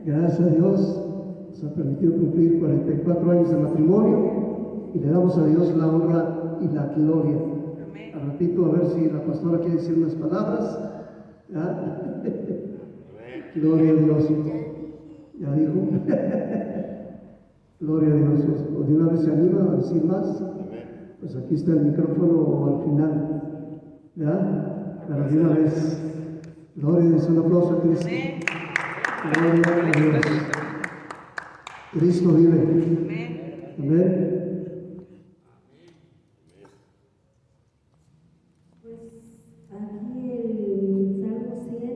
Gracias a Dios nos ha permitido cumplir 44 años de matrimonio y le damos a Dios la honra y la gloria. Amén. Al ratito a ver si la pastora quiere decir unas palabras. ¿Ya? Gloria a Dios. ¿Ya dijo? Gloria a Dios. ¿O de una vez se anima a decir más? Pues aquí está el micrófono al final. ¿Ya? Pero de una vez. Gloria a Dios. Un aplauso a Cristo. Amén. Gloria a Dios. Cristo vive. Amén. Amén. Pues aquí el Salmo 100,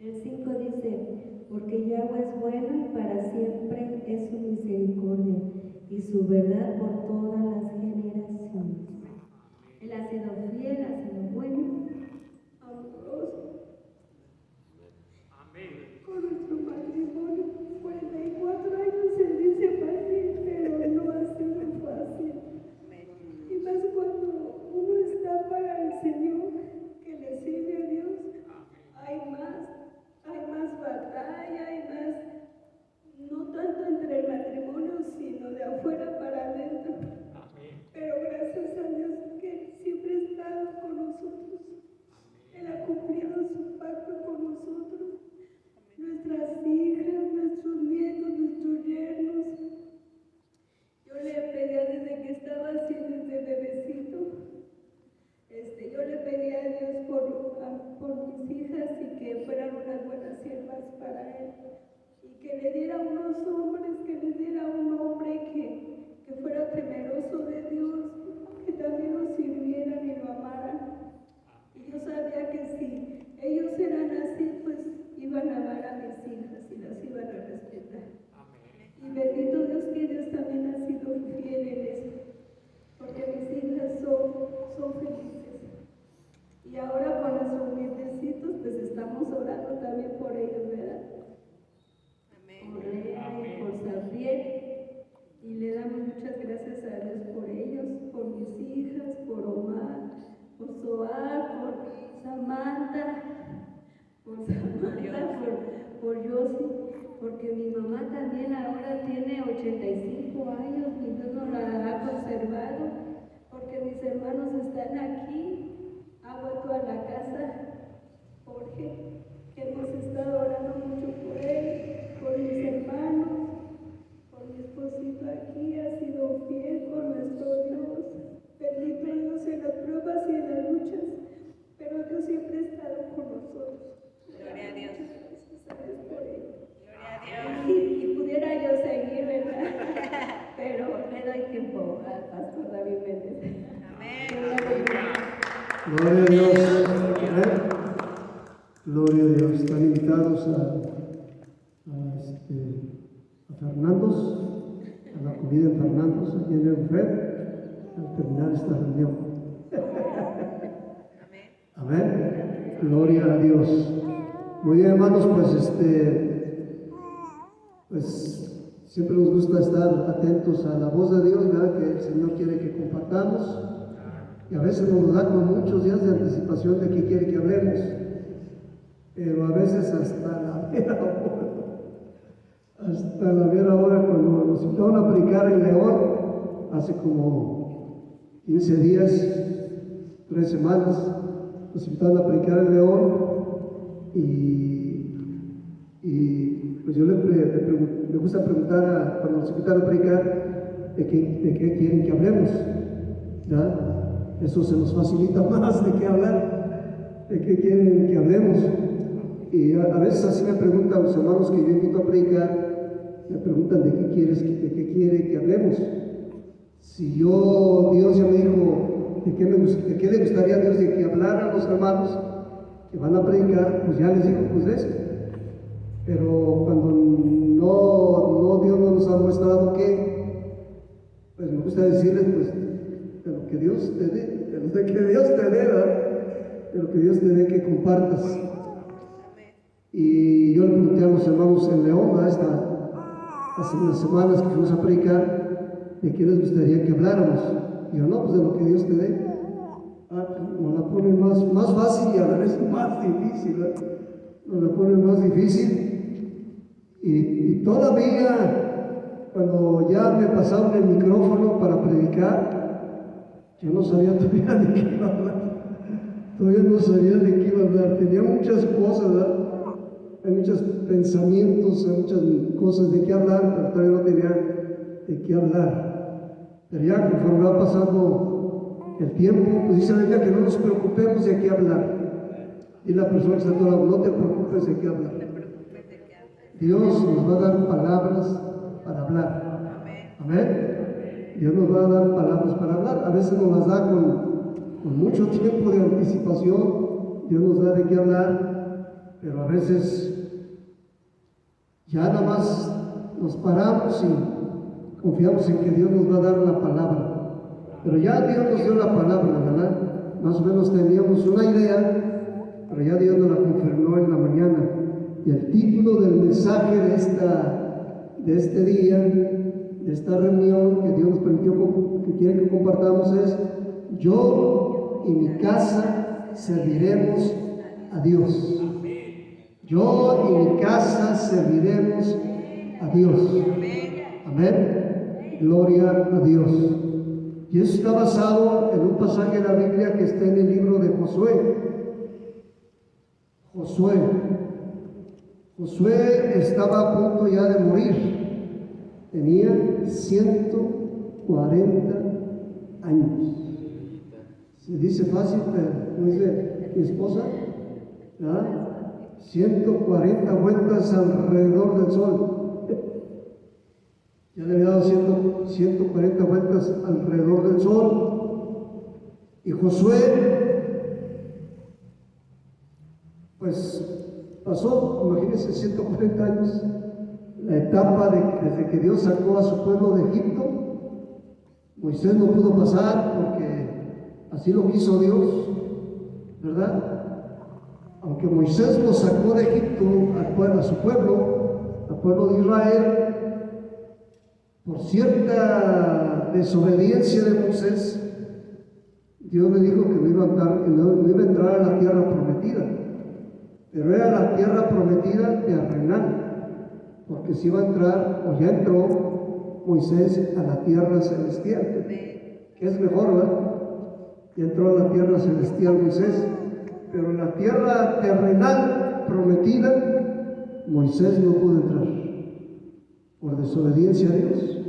el 5 dice, porque Yahweh es bueno y para siempre es su misericordia y su verdad por todas las generaciones. Él ha sido fiel, ha sido bueno, amoroso. Con nuestro matrimonio, 44 años se dice fácil, pero no ha sido fácil. Y más cuando uno está para el Señor, que le sirve a Dios, hay más batalla, hay más, no tanto entre el matrimonio, sino de afuera para adentro. Pero gracias a Dios que siempre ha estado con nosotros. Él ha cumplido su pacto con nosotros. Nuestras hijas, nuestros nietos, nuestros yernos. Yo le pedía desde que estaba así, desde bebecito, yo le pedía a Dios por mis hijas y que fueran unas buenas siervas para Él. Y que le diera unos hombres, que le diera un hombre que fuera temeroso de Dios, que también lo sirvieran y lo amaran. Y yo sabía que si ellos eran así, pues iban a amar a mis hijas y las iban a respetar. Y bendito Dios que Dios también ha sido fiel en eso, porque mis hijas son felices. Y ahora con nuestros nietecitos, pues estamos orando también por ellos, ¿verdad? Amén. Por Lea y por Sabriel. Y le damos muchas gracias a Dios por ellos, por mis hijas, por Omar, por Zoar, por Samantha, por Yossi, porque mi mamá también ahora tiene 85 años, mi Dios nos la ha conservado, porque mis hermanos están aquí, ha vuelto a la casa, Jorge, que hemos estado orando mucho por él, por mis hermanos, por mi esposito aquí, ha sido fiel con nuestro Dios, bendito Dios en las pruebas y en las luchas, pero Dios siempre ha estado con nosotros. Gloria a Dios. Gracias a Dios por ello. Gloria a Dios. Y pudiera yo seguir, ¿verdad? Pero le doy tiempo al pastor David Méndez. Amén. Gloria a Dios. Amén. Gloria a Dios. Están invitados a Fernandos, a la comida en Fernandos, aquí en el buffet, al terminar esta reunión. Amén. Gloria a Dios. Muy bien, hermanos, pues siempre nos gusta estar atentos a la voz de Dios, ¿verdad? Que el Señor quiere que compartamos. Y a veces nos da con muchos días de anticipación de qué quiere que hablemos. Pero a veces hasta la mera hora, cuando nos invitaron a predicar en León, hace como 15 días, 3 semanas, nos invitaron a predicar en León. Y pues yo me gusta preguntar cuando nos invitan a predicar de qué quieren que hablemos, ¿verdad? Eso se nos facilita más de qué hablar, de qué quieren que hablemos. Y a veces así me preguntan los hermanos que yo invito a predicar, me preguntan de qué quiere que hablemos. Si Dios ya me dijo de qué le gustaría a Dios de que hablaran los hermanos que van a predicar, pues ya les digo, pues de eso. Pero cuando Dios no nos ha mostrado qué, pues me gusta decirles, pues, de lo que Dios te dé, de lo que Dios te dé, ¿verdad? De lo que Dios te dé que compartas. Y yo le pregunté a los hermanos en León, hace unas semanas que fuimos a predicar, de qué les gustaría que habláramos. Y yo, no, pues de lo que Dios te dé. Nos la ponen más fácil y a la vez más difícil, ¿verdad? Nos la ponen más difícil. Y todavía, cuando ya me pasaron el micrófono para predicar, yo no sabía todavía de qué iba a hablar. Todavía no sabía de qué iba a hablar. Tenía muchas cosas, ¿verdad? Hay muchos pensamientos, hay muchas cosas de qué hablar, pero todavía no tenía de qué hablar. Pero ya conforme va pasando el tiempo, pues dice la Biblia que no nos preocupemos de qué hablar. Y la persona que está a tu lado, no te preocupes de qué hablar. Dios nos va a dar palabras para hablar. Amén. Dios nos va a dar palabras para hablar. A veces nos las da con mucho tiempo de anticipación. Dios nos da de qué hablar, pero a veces ya nada más nos paramos y confiamos en que Dios nos va a dar la palabra. Pero ya Dios nos dio la palabra, ¿verdad? Más o menos teníamos una idea, pero ya Dios nos la confirmó en la mañana. Y el título del mensaje de este día, de esta reunión que Dios nos permitió, que quiere que compartamos, es: yo y mi casa serviremos a Dios. Yo y mi casa serviremos a Dios. Amén. Gloria a Dios. Y eso está basado en un pasaje de la Biblia que está en el libro de Josué. Josué estaba a punto ya de morir. Tenía 140 años. Se dice fácil, pero como dice mi esposa, ¿verdad? 140 vueltas alrededor del sol. Ya le había dado 140 vueltas alrededor del sol. Y Josué, pues pasó, imagínense, 140 años, la etapa desde que Dios sacó a su pueblo de Egipto. Moisés no pudo pasar porque así lo quiso Dios, ¿verdad? Aunque Moisés lo sacó de Egipto a su pueblo, al pueblo de Israel, por cierta desobediencia de Moisés, Dios le dijo que no iba a entrar a la tierra prometida, pero era la tierra prometida terrenal, porque si iba a entrar, o ya entró Moisés a la tierra celestial, que es mejor, ¿verdad? Ya entró a la tierra celestial Moisés, pero en la tierra terrenal prometida, Moisés no pudo entrar por desobediencia a Dios,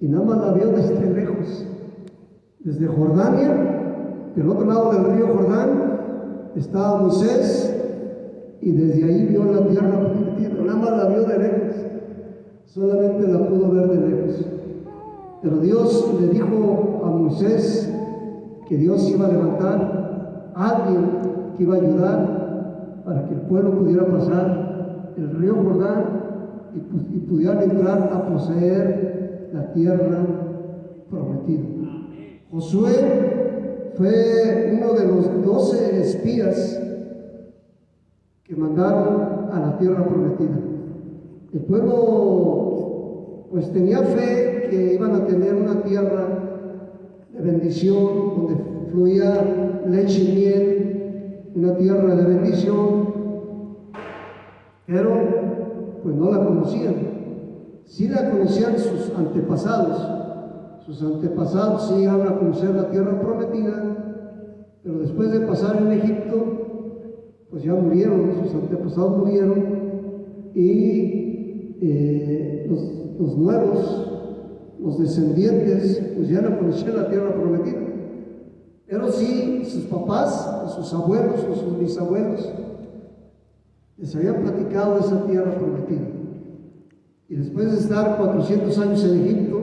y nada más la vio desde lejos, desde Jordania, del otro lado del río Jordán estaba Moisés, y desde ahí vio la tierra prometida, nada más la vio de lejos, solamente la pudo ver de lejos. Pero Dios le dijo a Moisés que Dios iba a levantar a alguien que iba a ayudar para que el pueblo pudiera pasar el río Jordán y pudieran entrar a poseer la tierra prometida. Josué fue uno de los 12 espías que mandaron a la tierra prometida. El pueblo pues tenía fe que iban a tener una tierra de bendición, donde fluía leche y miel, una tierra de bendición, pero pues no la conocían. Sí la conocían sus antepasados sí llegaron a conocer la tierra prometida, pero después de pasar en Egipto, pues ya murieron, sus antepasados murieron, y los nuevos, los descendientes, pues ya no conocían la tierra prometida. Pero sí, sus papás, sus abuelos o sus bisabuelos les habían platicado de esa tierra prometida. Y después de estar 400 años en Egipto,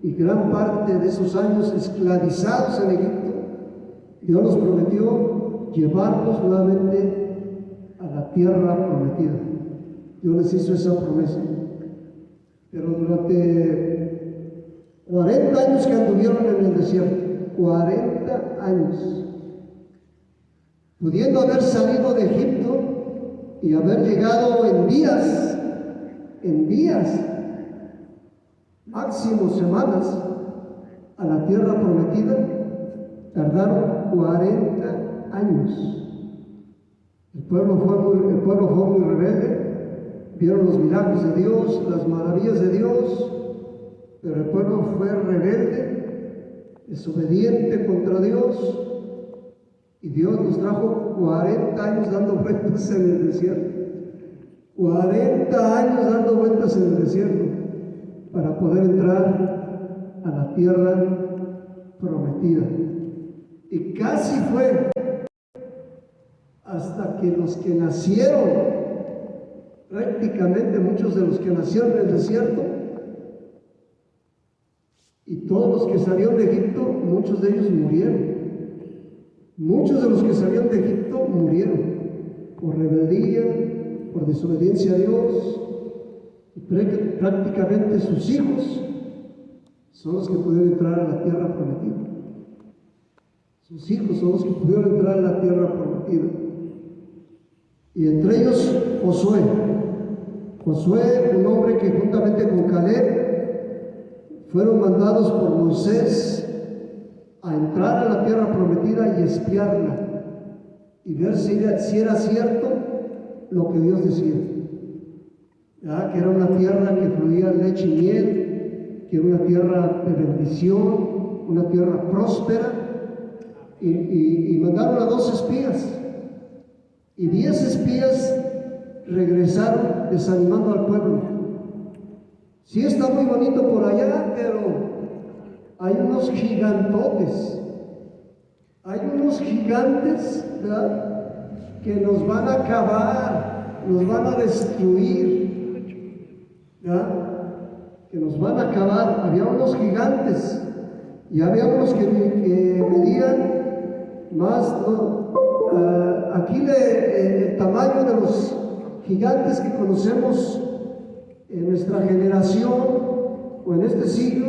y gran parte de esos años esclavizados en Egipto, Dios nos prometió llevarlos nuevamente a la tierra prometida. Dios les hizo esa promesa. Pero durante 40 años que anduvieron en el desierto, 40 años, pudiendo haber salido de Egipto y haber llegado en días, máximo semanas, a la tierra prometida, tardaron 40 años. El pueblo fue muy rebelde, vieron los milagros de Dios, las maravillas de Dios, pero el pueblo fue rebelde, desobediente contra Dios, y Dios nos trajo 40 años dando vueltas en el desierto. 40 años dando vueltas en el desierto para poder entrar a la tierra prometida. Y casi fue hasta que los que nacieron, prácticamente muchos de los que nacieron en el desierto, y todos los que salieron de Egipto, muchos de ellos murieron. Muchos de los que salieron de Egipto murieron por rebeldía, por desobediencia a Dios, y prácticamente sus hijos son los que pudieron entrar a la tierra prometida. Sus hijos son los que pudieron entrar a la tierra prometida. Y entre ellos Josué. Josué, un hombre que juntamente con Caleb fueron mandados por Moisés a entrar a la tierra prometida y espiarla y ver si era cierto lo que Dios decía. ¿Ya? Que era una tierra que fluía leche y miel, que era una tierra de bendición, una tierra próspera, y mandaron a 2 espías, y 10 espías regresaron desanimando al pueblo. Sí está muy bonito por allá, pero hay unos gigantotes, hay unos gigantes, ¿verdad?, que nos van a acabar, nos van a destruir, ¿verdad?, que nos van a acabar. Había unos gigantes y había unos que medían más, ¿no? Aquí el tamaño de los gigantes que conocemos en nuestra generación o en este siglo,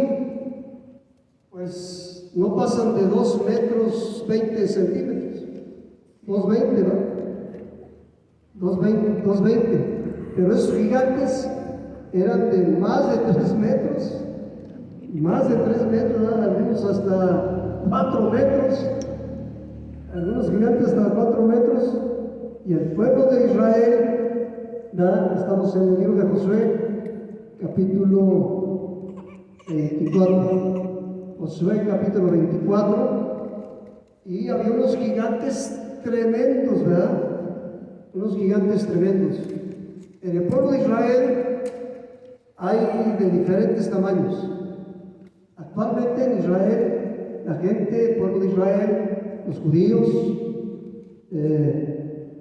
pues no pasan de 2 metros 20 centímetros, 2,20, ¿no? 2,20, pero esos gigantes eran de más de 3 metros, ¿no? Algunos hasta 4 metros, algunos gigantes hasta 4 metros, y el pueblo de Israel, ¿verdad? Estamos en el libro de Josué, capítulo 24, Josué capítulo 24, y había unos gigantes tremendos, ¿verdad? Unos gigantes tremendos. En el pueblo de Israel hay de diferentes tamaños. Actualmente en Israel, la gente, el pueblo de Israel, los judíos,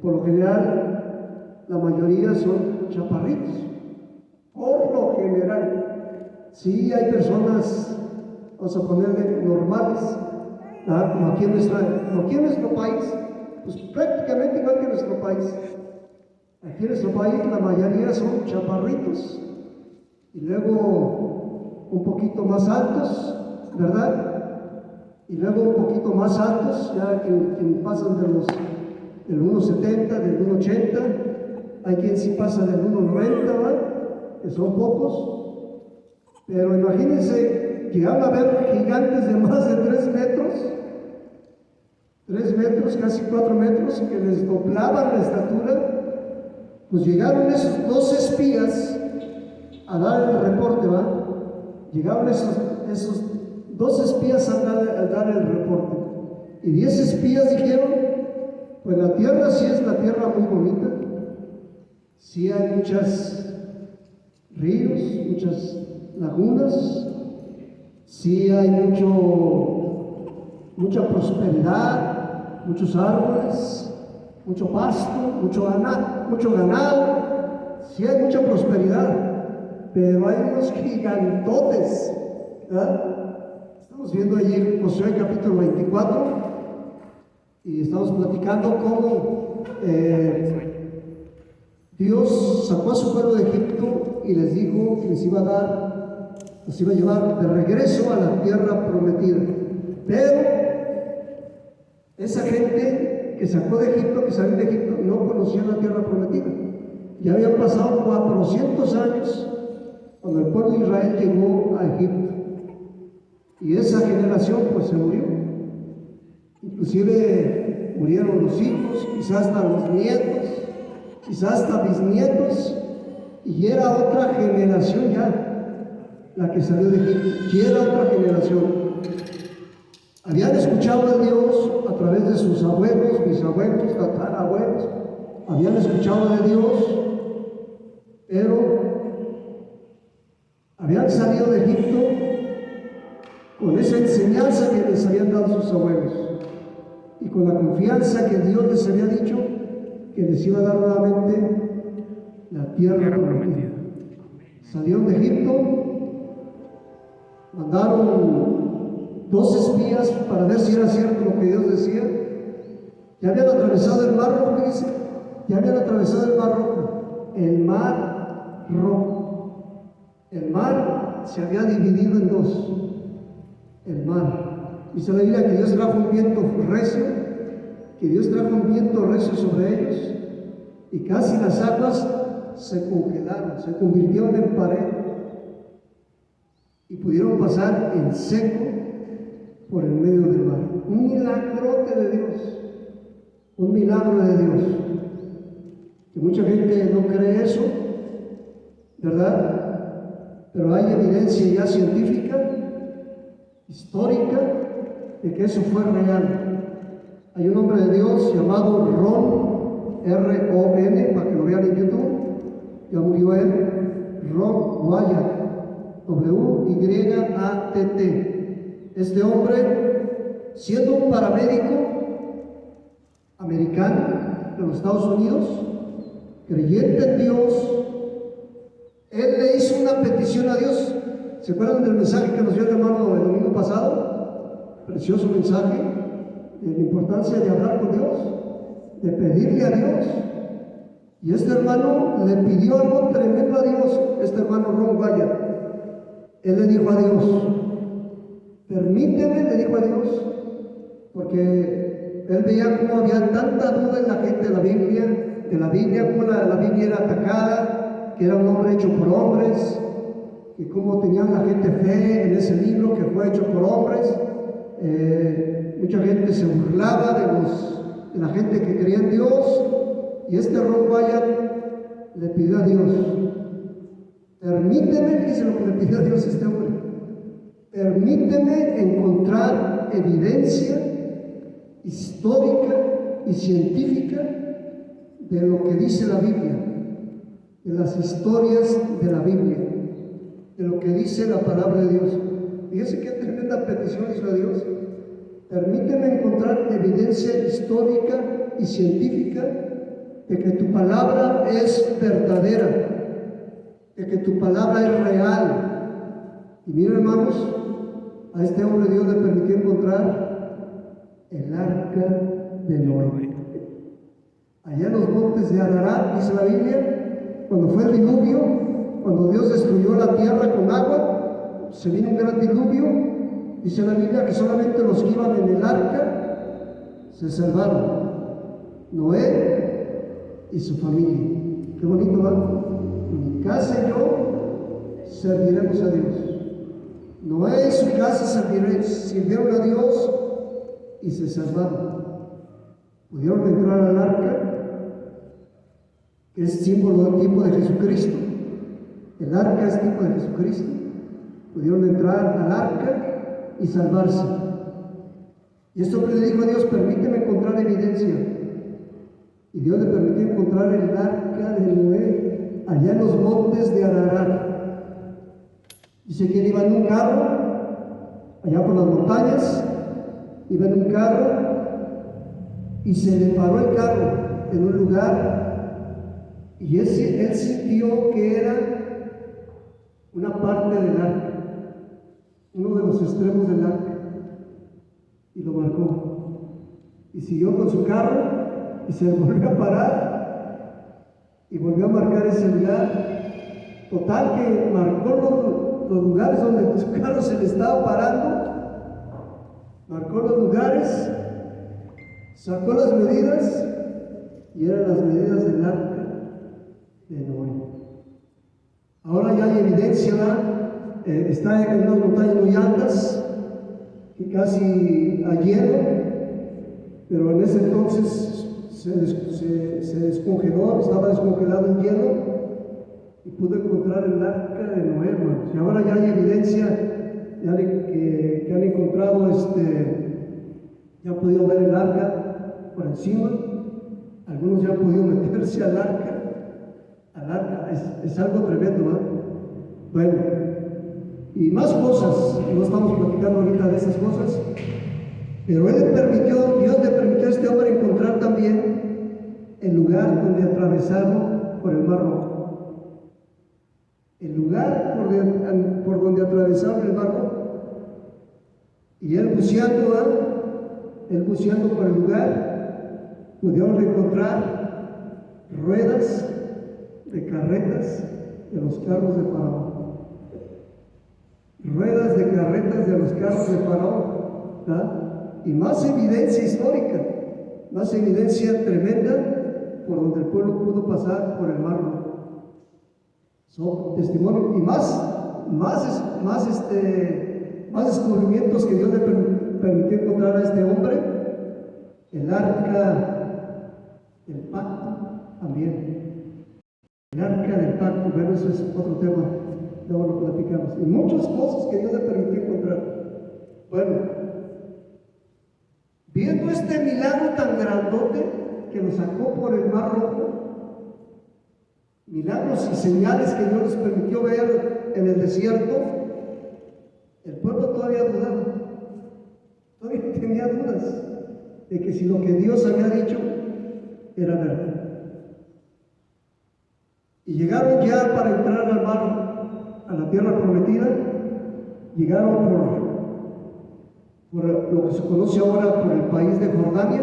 por lo general, la mayoría son chaparritos. Por lo general, sí hay personas, vamos a ponerle normales, ¿verdad?, como aquí en nuestro país, pues prácticamente igual que en nuestro país. Aquí en nuestro país la mayoría son chaparritos y luego un poquito más altos, ¿verdad? Y luego un poquito más altos, ya que pasan del 1,70, del 1,80, hay quien sí pasa del 1,90, ¿verdad?, que son pocos, pero imagínense que van a haber gigantes de más de 3 metros, casi 4 metros, que les doblaban la estatura. Pues llegaron esos 2 espías a dar el reporte, ¿va? Llegaron esos 2 espías a dar el reporte, y 10 espías dijeron: pues la tierra sí es la tierra muy bonita, sí hay muchos ríos, muchas lagunas, sí hay mucha prosperidad, muchos árboles, mucho pasto, mucho ganado, sí hay mucha prosperidad, pero hay unos gigantotes, ¿verdad? Estamos viendo allí Josué capítulo 24 y estamos platicando cómo Dios sacó a su pueblo de Egipto y les dijo que los iba a llevar de regreso a la tierra prometida. Pero esa gente que sacó de Egipto, que salió de Egipto, no conocía la tierra prometida. Ya habían pasado 400 años cuando el pueblo de Israel llegó a Egipto, y esa generación pues se murió. Inclusive murieron los hijos, quizás hasta los nietos, quizás hasta bisnietos, Y era otra generación ya, la que salió de Egipto, y era otra generación. Habían escuchado de Dios a través de sus abuelos, bisabuelos, tatarabuelos, habían escuchado de Dios, pero habían salido de Egipto con esa enseñanza que les habían dado sus abuelos y con la confianza que Dios les había dicho que les iba a dar nuevamente la tierra prometida. Salieron de Egipto, mandaron 2 espías para ver si era cierto lo que Dios decía. Ya habían atravesado el mar rojo, dice, ya habían atravesado el mar rojo, el mar rojo. El mar se había dividido en 2. El mar. Dice la Biblia que Dios trajo un viento recio, sobre ellos, y casi las aguas se congelaron, se convirtieron en pared, y pudieron pasar en seco por el medio del mar. Un milagrote de Dios, un milagro de Dios, que mucha gente no cree eso, ¿verdad? Pero hay evidencia ya científica, histórica, de que eso fue real. Hay un hombre de Dios llamado Ron, R-O-N, para que lo vean en YouTube, ya murió él, Ron Wyatt, W-Y-A-T-T. Este hombre, siendo un paramédico americano de los Estados Unidos, creyente en Dios, él le hizo una petición a Dios. ¿Se acuerdan del mensaje que nos dio el hermano el domingo pasado? Precioso mensaje de la importancia de hablar con Dios, de pedirle a Dios. Y este hermano le pidió algo tremendo a Dios, este hermano Ron Wyatt. Él le dijo a Dios, permíteme, le dijo a Dios, porque él veía cómo había tanta duda en la gente de la Biblia, cómo la Biblia era atacada, que era un hombre hecho por hombres, y cómo tenían la gente fe en ese libro que fue hecho por hombres. Mucha gente se burlaba de la gente que creía en Dios, y este Ron Wyatt le pidió a Dios, permíteme, dice lo que le pidió a Dios este hombre, permíteme encontrar evidencia histórica y científica de lo que dice la Biblia, de las historias de la Biblia, de lo que dice la palabra de Dios. Fíjese qué tremenda petición hizo a Dios. Permíteme encontrar evidencia histórica y científica de que tu palabra es verdadera, de que tu palabra es real. Y miren, hermanos, a este hombre Dios le permitió encontrar el arca de Noé. Allá en los montes de Ararat, dice la Biblia, cuando fue el diluvio, cuando Dios destruyó la tierra con agua, se vino un gran diluvio. Dice la Biblia que solamente los que iban en el arca se salvaron. Noé y su familia. Qué bonito, ¿verdad? Mi casa y yo serviremos a Dios. Noé y su casa sirvieron a Dios y se salvaron. Pudieron entrar al arca, que es símbolo del tipo de Jesucristo. El arca es tipo de Jesucristo. Pudieron entrar al arca y salvarse. Y esto le dijo a Dios, permíteme encontrar evidencia. Y Dios le permitió encontrar el arca de Noé allá en los montes de Ararat. Dice que él iba en un carro, allá por las montañas, iba en un carro, y se le paró el carro en un lugar, y él sintió que era una parte del arca, uno de los extremos del arca, y lo marcó. Y siguió con su carro, y se volvió a parar, y volvió a marcar ese lugar. Total que marcó los lugares donde su carro se le estaba parando, marcó los lugares, sacó las medidas, y eran las medidas del arca de Noé. Ahora ya hay evidencia, está en unas montañas muy altas, que casi a hielo, pero en ese entonces se descongeló, estaba descongelado el hielo, y pudo encontrar el arca de Noé, hermanos. Y ahora ya hay evidencia que han encontrado, ya han podido ver el arca por encima. Algunos ya han podido meterse al arca. Es algo tremendo, ¿verdad? Bueno, y más cosas. No estamos platicando ahorita de esas cosas, pero Dios le permitió a este hombre encontrar también el lugar donde atravesaron por el Mar Rojo. El lugar por donde atravesaron el Mar Rojo. Y él buceando por el lugar, pudieron encontrar ruedas de carretas de los carros de Faraón. Ruedas de carretas de los carros de Faraón. ¿Ah? Y más evidencia histórica, más evidencia tremenda por donde el pueblo pudo pasar por el Mar Rojo. Son testimonios y más descubrimientos que Dios le permitió encontrar a este hombre. El arca del pacto también. El arca del pacto, bueno, eso es otro tema, luego lo platicamos. Y muchas cosas que Dios le permitió encontrar. Bueno, viendo este milagro tan grandote que lo sacó por el Mar Rojo, milagros y señales que Dios les permitió ver en el desierto, el pueblo todavía dudaba, todavía tenía dudas de que si lo que Dios había dicho era verdad. Y llegaron ya para entrar al mar, a la tierra prometida, llegaron por lo que se conoce ahora por el país de Jordania,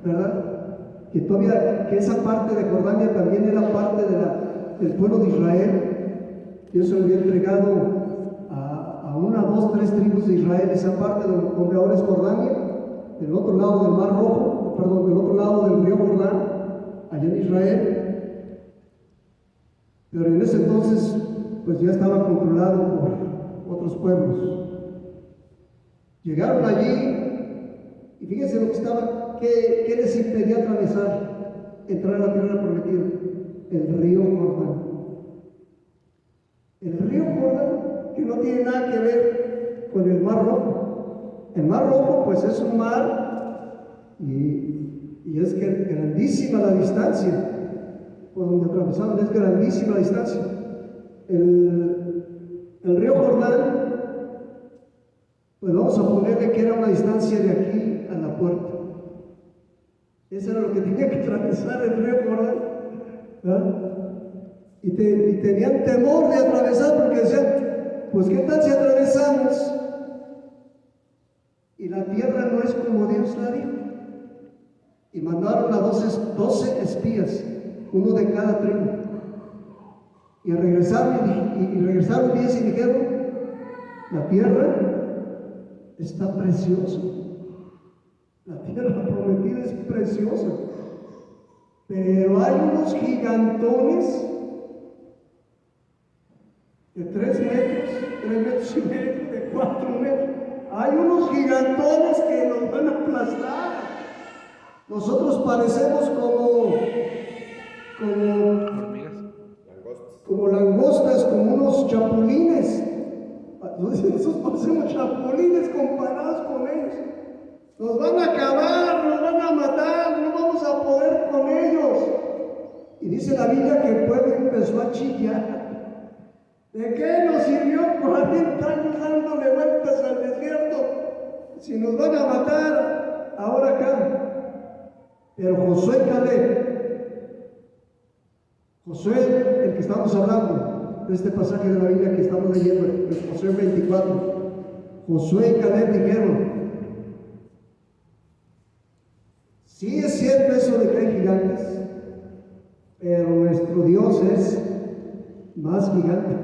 ¿verdad? Que esa parte de Jordania también era parte del pueblo de Israel. Dios se lo había entregado a una, dos, tres tribus de Israel, esa parte donde ahora es Jordania, del otro lado del Mar Rojo, perdón, del otro lado del río Jordán, allá en Israel. Pero en ese entonces, pues ya estaba controlado por otros pueblos. Llegaron allí y fíjense lo que estaba, ¿qué les impedía entrar a la tierra prometida? El río Jordán. El río Jordán, que no tiene nada que ver con el Mar Rojo. El Mar Rojo, pues es un mar y es grandísima la distancia. Por donde atravesaron, es grandísima la distancia. El río Jordán, pues vamos a ponerle que era una distancia de aquí a la puerta. Eso era lo que tenía que atravesar el río Jordán, ¿verdad? Y tenían temor de atravesar porque decían, pues qué tal si atravesamos y la tierra no es como Dios la dijo. Y mandaron a 12 espías, uno de cada tribu. Y regresaron 10 y dijeron, la tierra está preciosa. La tierra prometida es preciosa. Pero hay unos gigantones de 3 metros y medio, de 4 metros. Hay unos gigantones que nos van a aplastar. Nosotros parecemos como langostas, como unos chapulines. Nosotros parecemos chapulines comparados con ellos. Nos van a acabar, nos van a matar, no vamos a poder con ellos. Y dice la Biblia que el pueblo empezó a chillar. ¿De qué nos sirvió 40 años dándole vueltas al desierto si nos van a matar ahora acá? Pero Josué y Caleb, Josué, el que estamos hablando, de este pasaje de la Biblia que estamos leyendo, en Josué 24, Josué y Caleb dijeron, sí es cierto eso de que hay gigantes, pero nuestro Dios es más gigante.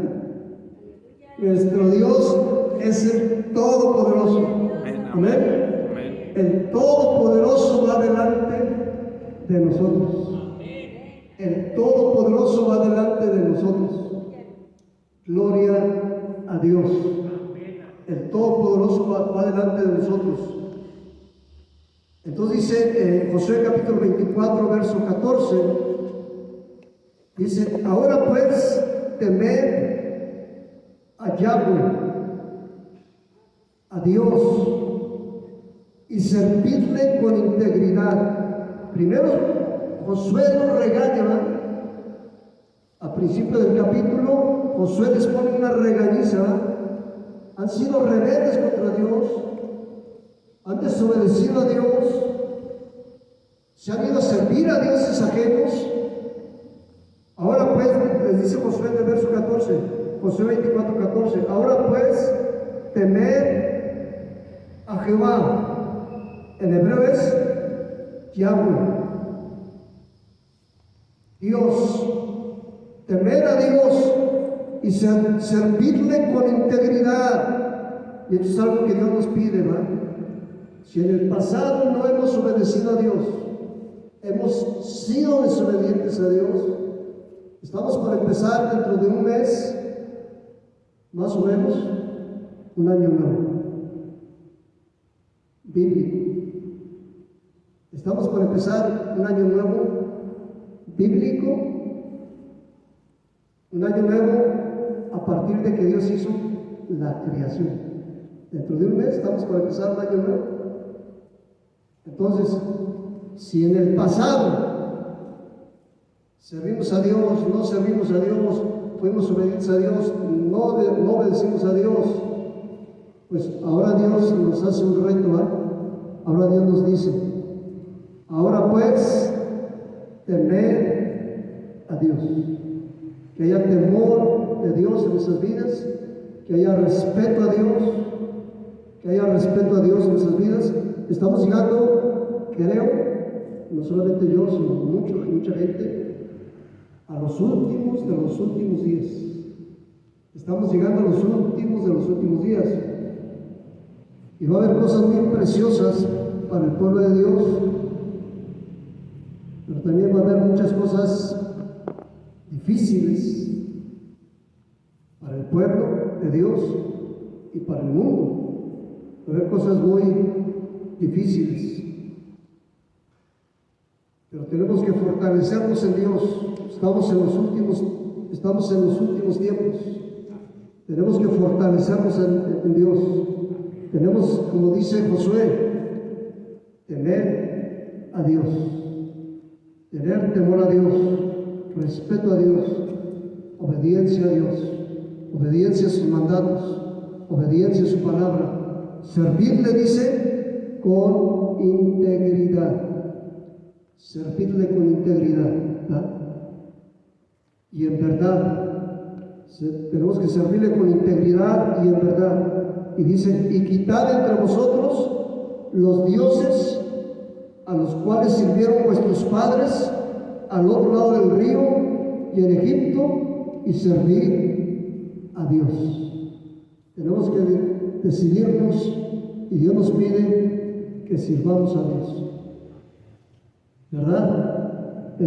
Nuestro Dios es el Todopoderoso. Amén. El Todopoderoso va delante de nosotros. El Todopoderoso va delante de nosotros. Gloria a Dios. El Todopoderoso va delante de nosotros. Entonces dice Josué capítulo 24, verso 14. Dice, ahora pues temed a Yahweh, a Dios, y servidle con integridad. Primero Josué los regaña, ¿verdad? Al principio del capítulo, Josué les pone una regañiza, ¿verdad? Han sido rebeldes contra Dios, han desobedecido a Dios, se han ido a servir a dioses ajenos. Ahora pues, les dice Josué en el verso 14, Josué 24, 14, ahora pues, temed a Jehová. En hebreo es Yahweh, Dios. Temer a Dios y servirle con integridad. Y esto es algo que Dios nos pide, ¿verdad? Si en el pasado no hemos obedecido a Dios, hemos sido desobedientes a Dios, estamos por empezar dentro de un mes, más o menos, un año nuevo bíblico. Estamos por empezar un año nuevo bíblico, un año nuevo a partir de que Dios hizo la creación. Dentro de un mes estamos por empezar un año nuevo. Entonces, si en el pasado servimos a Dios, no servimos a Dios, fuimos obedientes a Dios, no obedecimos a Dios, pues ahora Dios nos hace un reto, ¿eh? Ahora Dios nos dice, ahora pues, temed a Dios. Que haya temor de Dios en nuestras vidas, que haya respeto a Dios, que haya respeto a Dios en nuestras vidas. Estamos llegando, creo, no solamente yo, sino mucha gente, a los últimos de los últimos días. Estamos llegando a los últimos de los últimos días. Y va a haber cosas muy preciosas para el pueblo de Dios, pero también va a haber muchas cosas difíciles para el pueblo de Dios y para el mundo. Va a haber cosas muy difíciles, pero tenemos que fortalecernos en Dios. Estamos en los últimos tiempos. Tenemos que fortalecernos en Dios. Tenemos, como dice Josué, temer a Dios, tener temor a Dios, respeto a Dios, obediencia a Dios, obediencia a sus mandatos, obediencia a su palabra. Servirle, dice, con integridad. Servirle con integridad, ¿verdad? Y en verdad. Tenemos que servirle con integridad y en verdad. Y dice, y quitad entre vosotros los dioses a los cuales sirvieron vuestros padres al otro lado del río y en Egipto, y servir a Dios. Tenemos que decidirnos, y Dios nos pide que sirvamos a Dios, ¿verdad?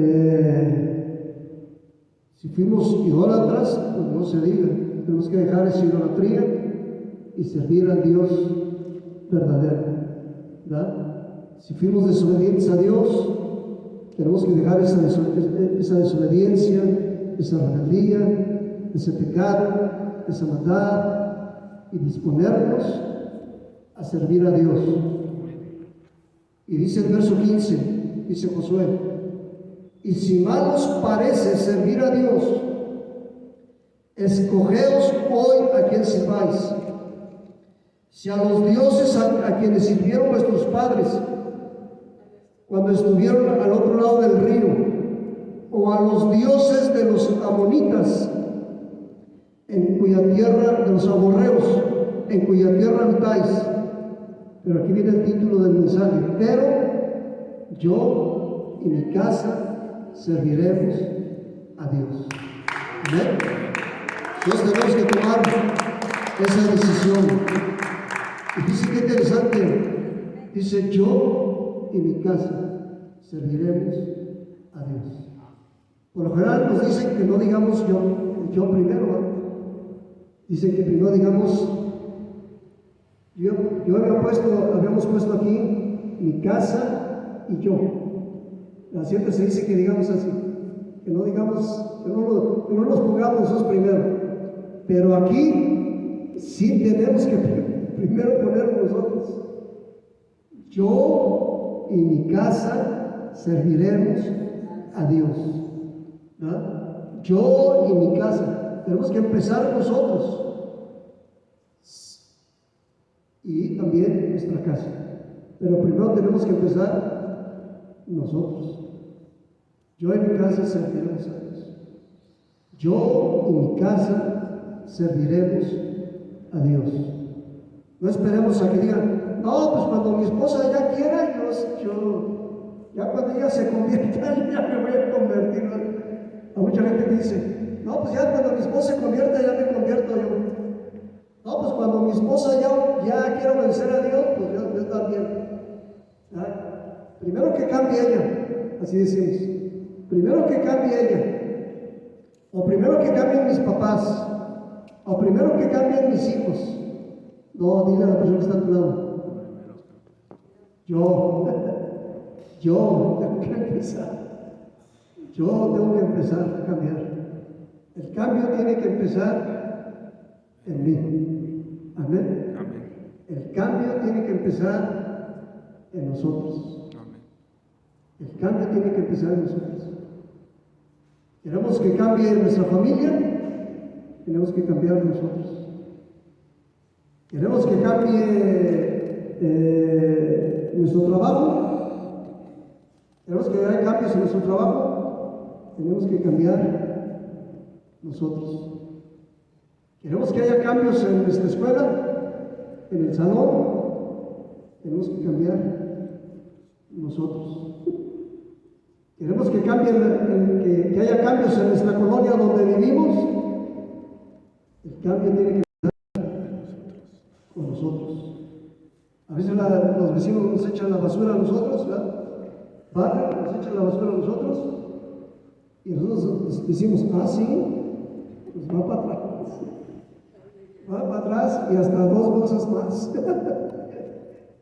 Si fuimos idólatras, pues no se diga. Tenemos que dejar esa idolatría y servir al Dios verdadero, ¿verdad? Si fuimos desobedientes a Dios, tenemos que dejar esa desobediencia, esa rebeldía, ese pecado, esa maldad, y disponernos a servir a Dios. Y dice el verso 15, dice Josué, y si mal os parece servir a Dios, escogeos hoy a quien sirváis. Si a los dioses a quienes sirvieron vuestros padres cuando estuvieron al otro lado del río, o a los dioses de los amonitas, en cuya tierra, de los amorreos, en cuya tierra habitáis. Pero aquí viene el título del mensaje, pero yo y mi casa serviremos a Dios. ¿Amén? Entonces tenemos que tomar esa decisión. Y dice, qué interesante, dice, yo y mi casa serviremos a Dios. Por lo general nos dicen que no digamos yo primero, ¿no? Dicen que primero digamos, habíamos puesto aquí mi casa y yo. Siempre se dice que digamos así, que no digamos, que no nos pongamos nosotros primero. Pero aquí sí tenemos que primero poner nosotros. Yo y mi casa serviremos a Dios. ¿Verdad? Yo y mi casa. Tenemos que empezar nosotros. Y también nuestra casa. Pero primero tenemos que empezar nosotros. Yo y mi casa serviremos a Dios. Yo y mi casa serviremos a Dios. No esperemos a que digan, no, pues cuando mi esposa ya quiera, ya cuando ella se convierta, yo ya me voy a convertir. A mucha gente que dice, no, pues ya cuando mi esposa se convierta, ya me convierto yo. No, pues cuando mi esposa ya quiera obedecer a Dios, pues yo también. ¿Ah? Primero que cambie ella, así decimos. Primero que cambie ella. O primero que cambien mis papás. O primero que cambien mis hijos. No, dile a la persona que está a tu lado. Yo tengo que empezar. Yo tengo que empezar a cambiar. El cambio tiene que empezar en mí. Amén. El cambio tiene que empezar en nosotros. El cambio tiene que empezar en nosotros. Queremos que cambie nuestra familia, tenemos que cambiar nosotros. Queremos que cambie nuestro trabajo, queremos que haya cambios en nuestro trabajo, tenemos que cambiar nosotros. Queremos que haya cambios en nuestra escuela, en el salón, tenemos que cambiar nosotros. Queremos que cambien, que haya cambios en nuestra colonia donde vivimos. El cambio tiene que empezar con nosotros. A veces los vecinos nos echan la basura a nosotros, ¿verdad? Barren, nos echan la basura a nosotros y nosotros decimos, ah, sí, pues va para atrás. Va para atrás y hasta 2 bolsas más.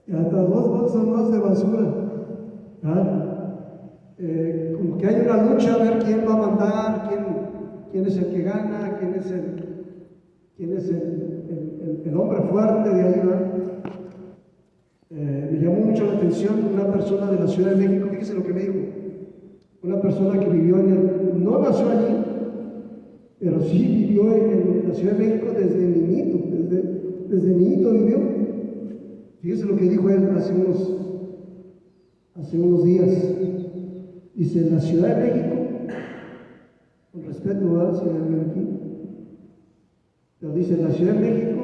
Y hasta 2 bolsas más de basura. ¿Verdad? Como que hay una lucha a ver quién va a mandar, quién es el que gana, quién es el hombre fuerte de ahí, ¿verdad? Me llamó mucho la atención una persona de la Ciudad de México, fíjese lo que me dijo, una persona que vivió no nació allí, pero sí vivió en la Ciudad de México desde niñito, desde niñito vivió. Fíjese lo que dijo él hace unos días. Dice, en la Ciudad de México, con respeto, ¿verdad? Si hay alguien aquí, pero dice, en la Ciudad de México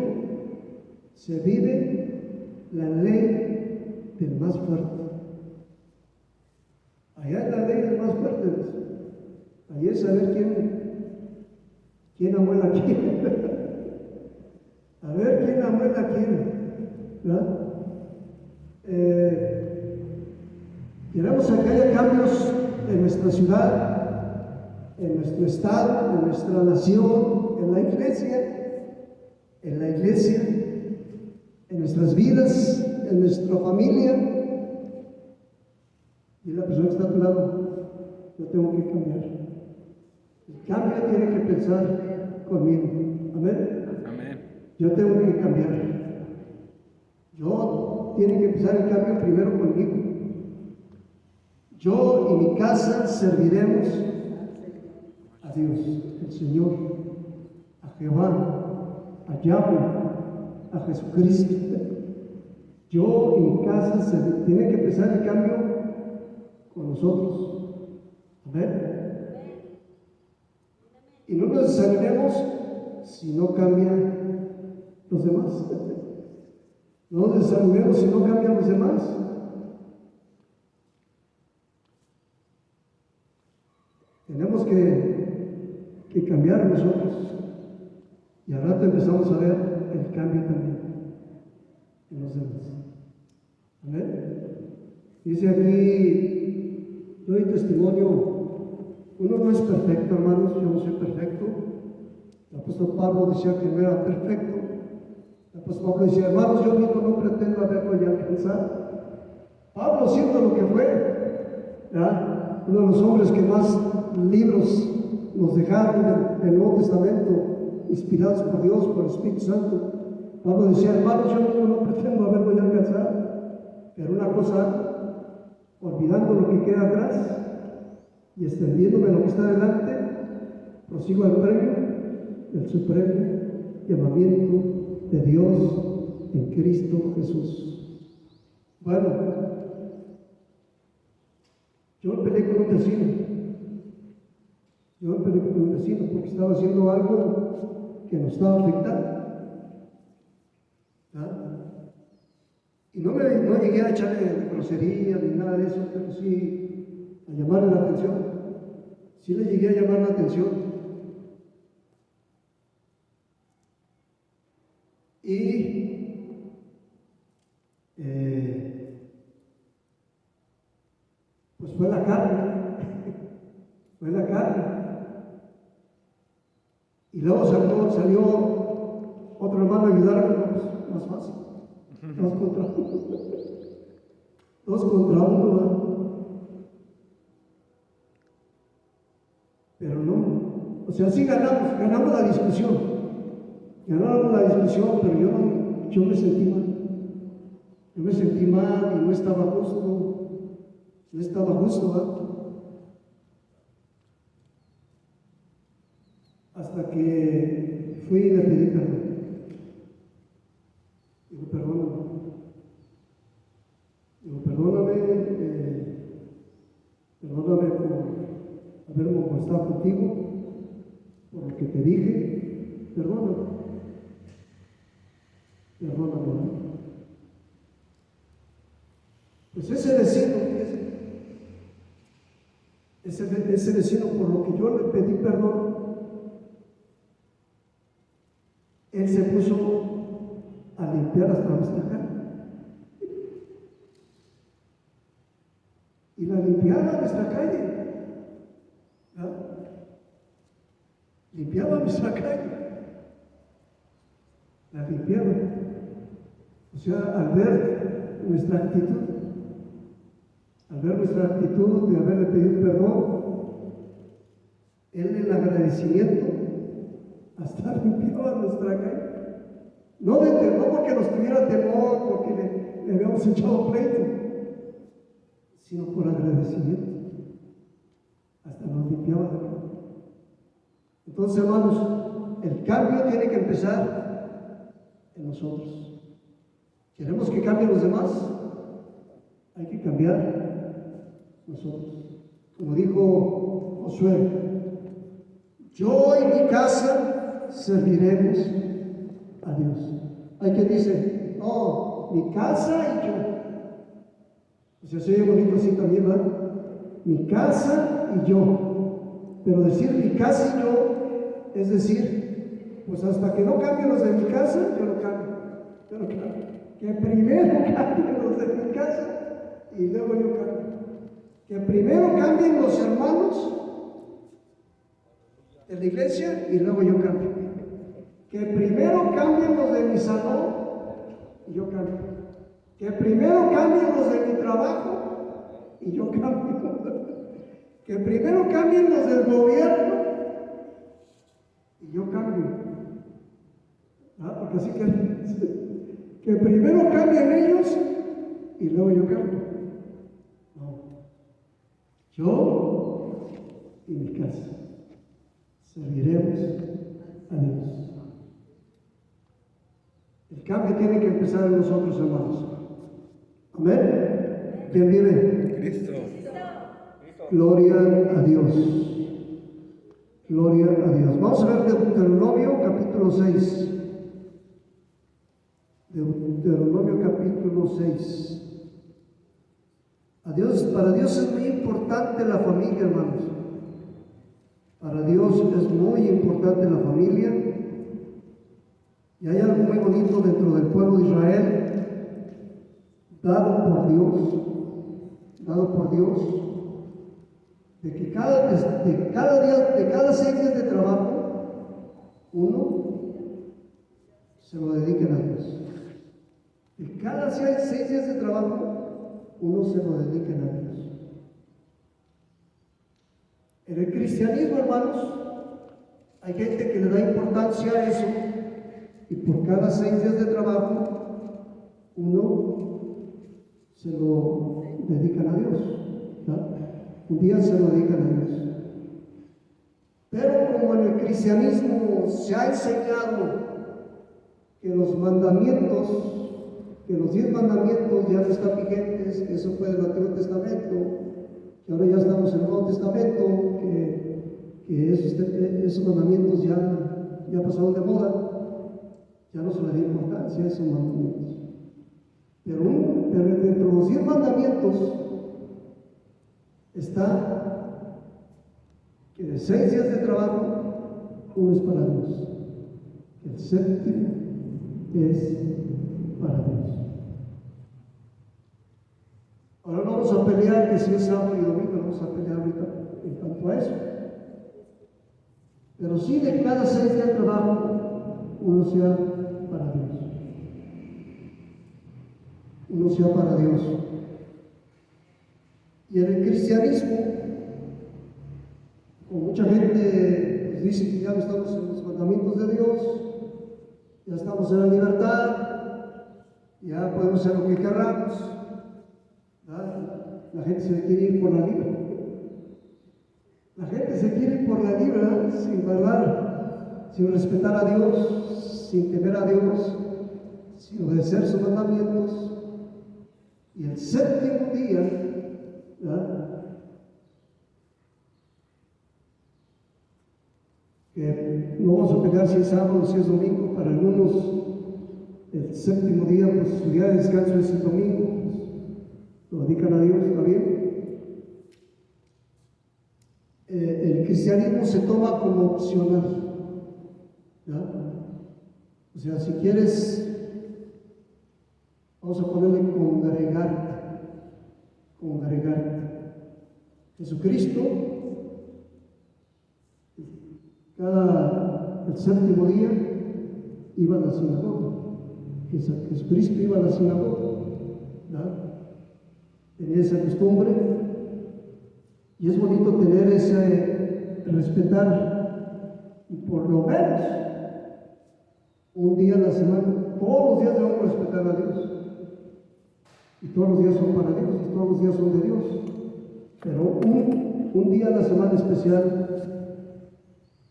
se vive la ley del más fuerte. Allá es la ley del más fuerte. Allá es saber quién amuela a quién. A ver quién amuela a quién. ¿Verdad? Queremos que haya cambios en nuestra ciudad, en nuestro estado, en nuestra nación, en la iglesia, en nuestras vidas, en nuestra familia. Y la persona que está a tu lado, yo tengo que cambiar. El cambio tiene que pensar conmigo. Amén. Yo tengo que cambiar. Tiene que empezar el cambio primero conmigo. Yo y mi casa serviremos a Dios, al Señor, a Jehová, a Yahweh, a Jesucristo. Yo y mi casa tiene que empezar el cambio con nosotros. Amén. Y no nos desanimemos si no cambian los demás. No nos desanimemos si no cambian los demás. Tenemos que cambiar nosotros. Y al rato empezamos a ver el cambio también en los demás. Amén. Dice aquí, doy testimonio. Uno no es perfecto, hermanos, yo no soy perfecto. El apóstol Pablo decía que no era perfecto. El apóstol Pablo decía, hermanos, yo mismo no pretendo haberlo ya alcanzado. Pablo siendo lo que fue, ¿verdad? uno de los hombres que más libros nos dejaron del Nuevo Testamento, inspirados por Dios, por el Espíritu Santo. Pablo decía, hermanos, yo no pretendo haberlo ya alcanzado, pero una cosa hago, olvidando lo que queda atrás y extendiéndome lo que está delante, prosigo al premio del supremo llamamiento de Dios en Cristo Jesús. Bueno, yo peleé con un vecino. Porque estaba haciendo algo que nos estaba afectando. Y no llegué a echarle grosería ni nada de eso, pero sí a llamarle la atención. Sí le llegué a llamar la atención. Y pues fue la carne. Fue la carne. Y luego salió otro hermano a ayudarme, pues, más fácil. Dos contra uno, ¿no? Pero no, o sea, sí ganamos la discusión, pero yo me sentí mal, y no estaba justo, ¿verdad? Hasta que fui y le pedí perdón. Digo, perdóname por haberme molestado contigo, por lo que te dije, perdóname. Pues ese vecino, ese vecino, por lo que yo le pedí perdón, él se puso a limpiar hasta nuestra calle. Y la limpiaba nuestra calle. ¿No? Limpiaba nuestra calle. La limpiaba. O sea, al ver nuestra actitud de haberle pedido perdón, él en agradecimiento hasta limpiaba nuestra calle. No porque nos tuviera temor, porque le habíamos echado pleito, sino por agradecimiento. Hasta nos limpiaba la calle. Entonces, hermanos, el cambio tiene que empezar en nosotros. ¿Queremos que cambien los demás? Hay que cambiar nosotros. Como dijo Josué, yo y mi casa serviremos a Dios. Hay quien dice, no, mi casa y yo. O sea, se oye bonito así también, ¿verdad? Mi casa y yo. Pero decir mi casa y yo es decir, pues hasta que no cambien los de mi casa, yo no cambio. Que primero cambien los de mi casa y luego yo cambio. Que primero cambien los hermanos de la iglesia y luego yo cambio. Que primero cambien los de mi salón y yo cambio. Que primero cambien los de mi trabajo y yo cambio. Que primero cambien los del gobierno y yo cambio. Porque así que primero cambien ellos y luego yo cambio. No. Yo y mi casa serviremos a Dios. El cambio tiene que empezar en nosotros, hermanos. Amén. ¿Quién vive? Cristo. Gloria a Dios. Gloria a Dios. Vamos a ver Deuteronomio capítulo 6. Deuteronomio capítulo 6. Para Dios es muy importante la familia, hermanos. Para Dios es muy importante la familia. Y hay algo muy bonito dentro del pueblo de Israel, dado por Dios, de que cada 6 días de trabajo, uno se lo dediquen a Dios. De cada 6 días de trabajo, uno se lo dediquen a Dios. En el cristianismo, hermanos, hay gente que le da importancia a eso y por cada 6 días de trabajo, uno se lo dedican a Dios, ¿verdad? Un día se lo dedican a Dios. Pero como en el cristianismo se ha enseñado que los mandamientos, que los 10 mandamientos ya no están vigentes, que eso fue del Antiguo Testamento, que ahora ya estamos en el Nuevo Testamento, que esos mandamientos ya pasaron de moda, ya no se le da importancia a esos mandamientos. Pero dentro de los 10 mandamientos está que de 6 días de trabajo, uno es para Dios. El séptimo es para Dios. Ahora no vamos a pelear que si es sábado y domingo, no vamos a pelear ahorita en cuanto a eso. Pero sí de cada 6 días de trabajo, uno sea para Dios. Uno sea para Dios. Y en el cristianismo, como mucha gente pues, dice que ya no estamos en los mandamientos de Dios, ya estamos en la libertad, ya podemos hacer lo que queramos, ¿verdad? La gente se quiere ir por la libre. La gente se quiere ir por la libre, ¿verdad? Sin guardar, sin respetar a Dios, sin temer a Dios, sin obedecer sus mandamientos. Y el séptimo día, ¿verdad? Que no vamos a pegar si es sábado o si es domingo, para algunos el séptimo día, pues su día de descanso es el domingo, pues, lo dedican a Dios, ¿está bien? El cristianismo se toma como opcional, ¿ya? O sea, si quieres, vamos a ponerle congregarte. Jesucristo, el séptimo día, iba a la sinagoga. Jesucristo iba a la sinagoga, ¿verdad? Tenía esa costumbre y es bonito tener ese respetar y por lo menos un día a la semana, todos los días debemos respetar a Dios y todos los días son para Dios y todos los días son de Dios, pero un día a la semana especial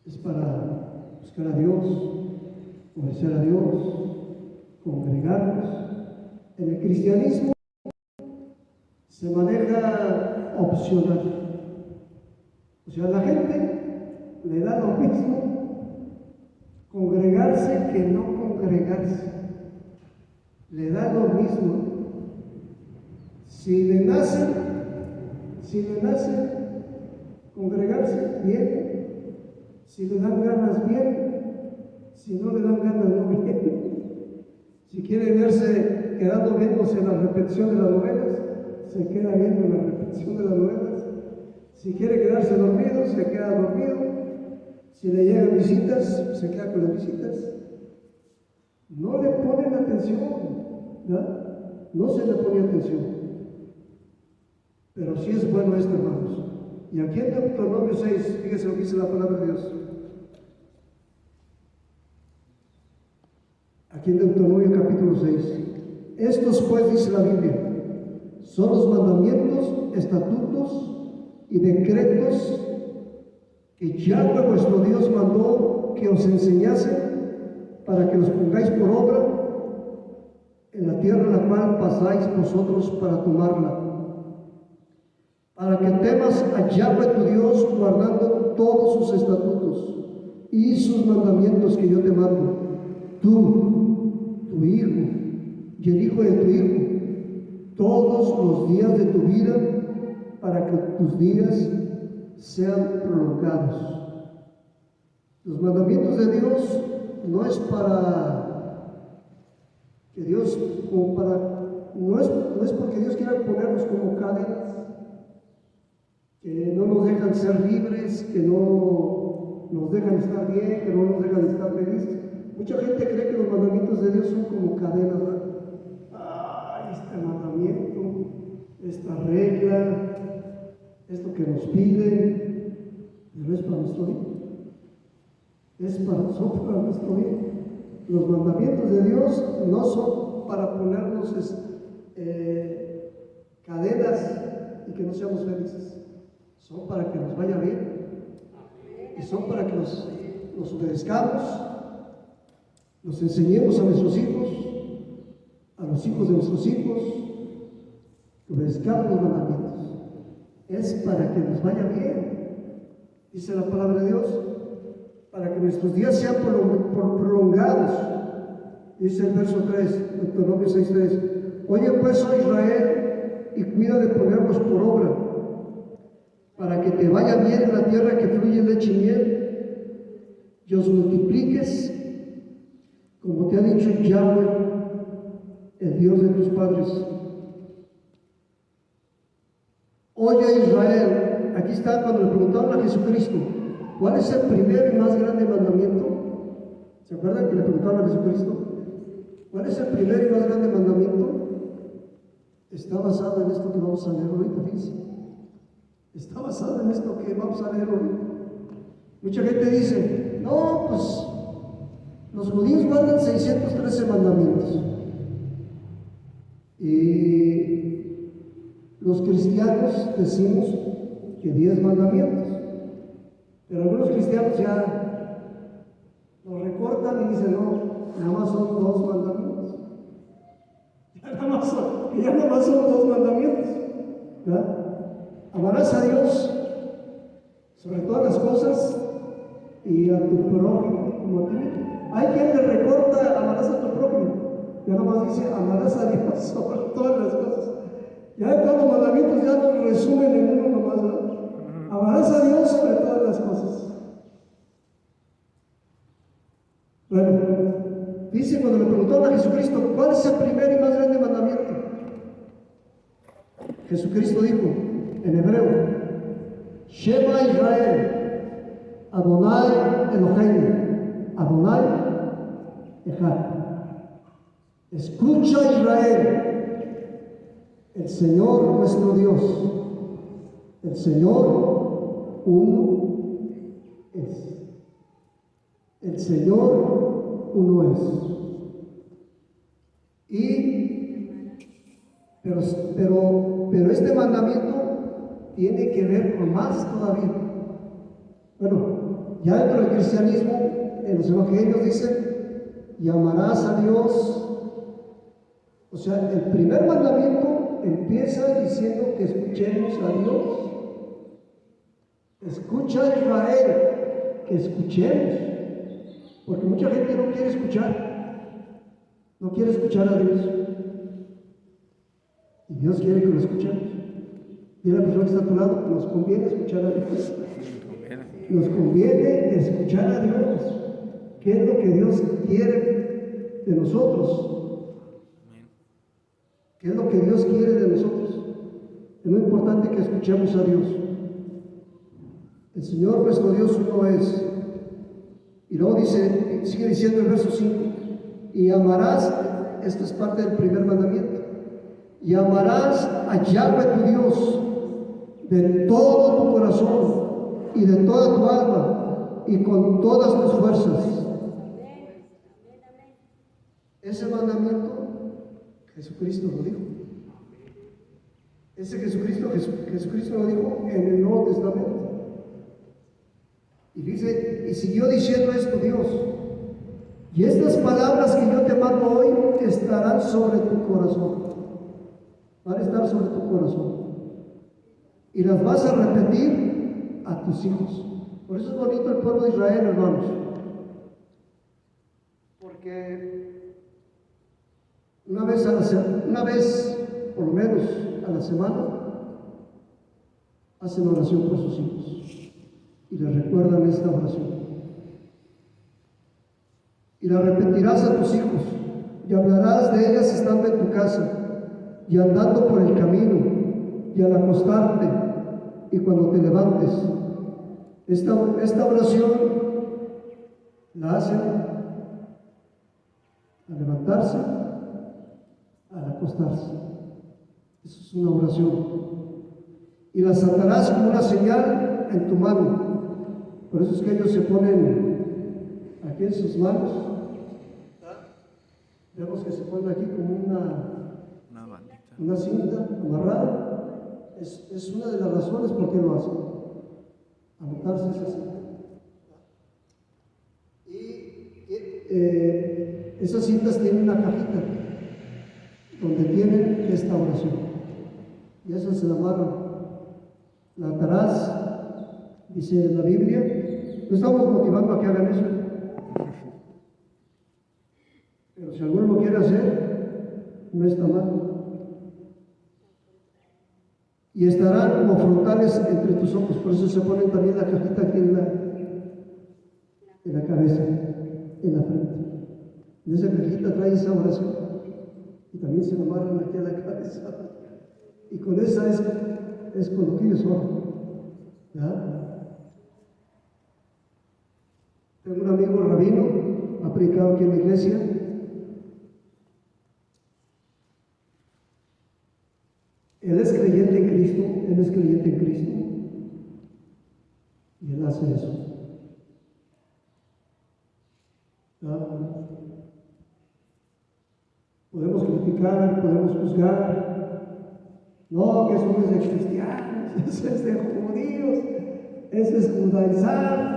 es para buscar a Dios, obedecer a Dios, congregarnos. En el cristianismo se maneja opcional. O sea, a la gente le da lo mismo congregarse que no congregarse. Le da lo mismo. Si le nace congregarse, bien. Si le dan ganas, bien. Si no le dan ganas, no, bien. Si quiere verse viéndose en la repetición de las novelas, se queda viendo la repetición de las novelas. Si quiere quedarse dormido, se queda dormido. Si le llegan visitas, se queda con las visitas. No le ponen atención, ¿verdad? No se le pone atención. Pero sí es bueno esto, hermanos. Y aquí en Deuteronomio 6, fíjese lo que dice la palabra de Dios. Aquí en Deuteronomio capítulo 6. Estos pues, dice la Biblia, son los mandamientos, estatutos y decretos que Yahweh vuestro Dios mandó que os enseñase para que los pongáis por obra en la tierra en la cual pasáis vosotros para tomarla, para que temas a Yahweh tu Dios guardando todos sus estatutos y sus mandamientos que yo te mando, tú, tu hijo y el hijo de tu hijo, todos los días de tu vida, para que tus días sean prolongados. Los mandamientos de Dios no es para que Dios, no es porque Dios quiera ponernos como cadenas, que no nos dejan ser libres, que no nos dejan estar bien, que no nos dejan estar felices. Mucha gente cree que los mandamientos de Dios son como cadenas, ¿verdad? Este mandamiento, esta regla, esto que nos piden, para nuestro bien. Son para nuestro bien. Los mandamientos de Dios no son para ponernos cadenas y que no seamos felices. Son para que nos vaya bien. Y son para que nos obedezcamos, nos enseñemos a nuestros hijos, a los hijos de nuestros hijos, que obedezcamos los mandamientos. Es para que nos vaya bien, dice la palabra de Dios, para que nuestros días sean prolongados. Dice el verso 3, Deuteronomio 6:3. Oye pues, oh Israel, y cuida de ponerlos por obra, para que te vaya bien en la tierra que fluye leche y miel, y os multipliques, como te ha dicho Yahweh, el Dios de tus padres. Oye Israel, aquí está cuando le preguntaron a Jesucristo, ¿cuál es el primer y más grande mandamiento? ¿Se acuerdan que le preguntaron a Jesucristo? ¿Cuál es el primer y más grande mandamiento? Está basado en esto que vamos a leer ahorita, fíjense. Está basado en esto que vamos a leer hoy. Mucha gente dice, no, pues los judíos guardan 613 mandamientos. Y los cristianos decimos que 10 mandamientos. Pero algunos cristianos ya los recortan y dicen, no, nada más son 2 mandamientos. Ya nada más son 2 mandamientos. ¿Verdad? Amarás a Dios sobre todas las cosas y a tu prójimo como a ti mismo. Hay quien le recorta, amarás a tu prójimo. Ya nomás dice, amarás a Dios sobre todas las cosas. Ya todos los mandamientos ya los resumen en uno nomás, ¿verdad? Amarás a Dios sobre todas las cosas. Bueno, dice cuando le preguntaron a Jesucristo, ¿cuál es el primer y más grande mandamiento? Jesucristo dijo, en hebreo, Shema Israel, Adonai Eloheinu, Adonai Echad. Escucha Israel, el Señor nuestro Dios, el Señor uno es. El Señor uno es. Pero este mandamiento tiene que ver con más todavía. Bueno, ya dentro del cristianismo, en los evangelios dicen, y amarás a Dios. O sea, el primer mandamiento empieza diciendo que escuchemos a Dios. Escucha a Israel, que escuchemos. Porque mucha gente no quiere escuchar. No quiere escuchar a Dios. Y Dios quiere que lo escuchemos. Y la persona que está a tu lado, nos conviene escuchar a Dios. Nos conviene escuchar a Dios. ¿Qué es lo que Dios quiere de nosotros? ¿Qué es lo que Dios quiere de nosotros? Es muy importante que escuchemos a Dios. El Señor nuestro Dios uno es. Y luego dice, sigue diciendo el verso 5, y amarás, esto es parte del primer mandamiento, y amarás a Yahweh tu Dios de todo tu corazón y de toda tu alma y con todas tus fuerzas. Ese mandamiento Jesucristo lo dijo. Ese Jesucristo lo dijo en el Nuevo Testamento. Y dice, y siguió diciendo esto Dios, y estas palabras que yo te mando hoy estarán sobre tu corazón. Van a estar sobre tu corazón. Y las vas a repetir a tus hijos. Por eso es bonito el pueblo de Israel, hermanos. Porque una vez, por lo menos a la semana, hacen oración por sus hijos. Y les recuerdan esta oración. Y la repetirás a tus hijos, y hablarás de ellas estando en tu casa, y andando por el camino, y al acostarte, y cuando te levantes. Esta oración la hacen al levantarse, al acostarse. Eso es una oración. Y las atarás como una señal en tu mano, Por eso es que ellos se ponen aquí en sus manos. Vemos que se ponen aquí como una cinta amarrada. Es una de las razones por qué lo hacen. Anotarse esa cinta. Esas cintas tienen una cajita donde tienen esta oración. Y esa se la amarran. La atarás, dice la Biblia. No estamos motivando a que hagan eso. Pero si alguno lo quiere hacer, no está mal. Y estarán como frontales entre tus ojos. Por eso se ponen también la cajita aquí en la cabeza, en la frente. En esa cajita trae esa oración. Y también se la amarran aquí a la cabeza. Y con esa es con lo que ellos oran. ¿Ya? Tengo un amigo rabino, ha predicado aquí en la iglesia. Él es creyente en Cristo, y él hace eso. ¿Ya? Podemos criticar, podemos juzgar. No, que eso no es de cristianos, eso es de judíos, eso es judaizar.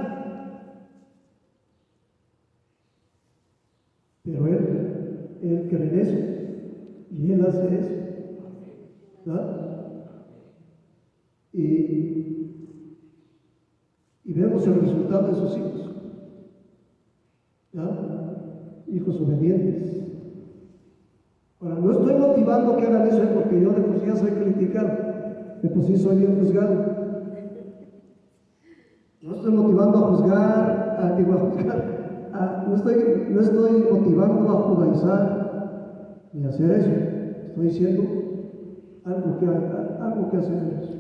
Pero él cree en eso, y él hace eso. ¿Verdad? Y vemos el resultado de sus hijos. ¿Ya? Hijos obedientes. Ahora, no estoy motivando a que hagan eso porque yo de por sí ya soy criticado, de por sí soy bien juzgado. No estoy motivando a juzgar, no estoy motivando a judaizar ni a hacer eso. Estoy diciendo algo que hacer ellos.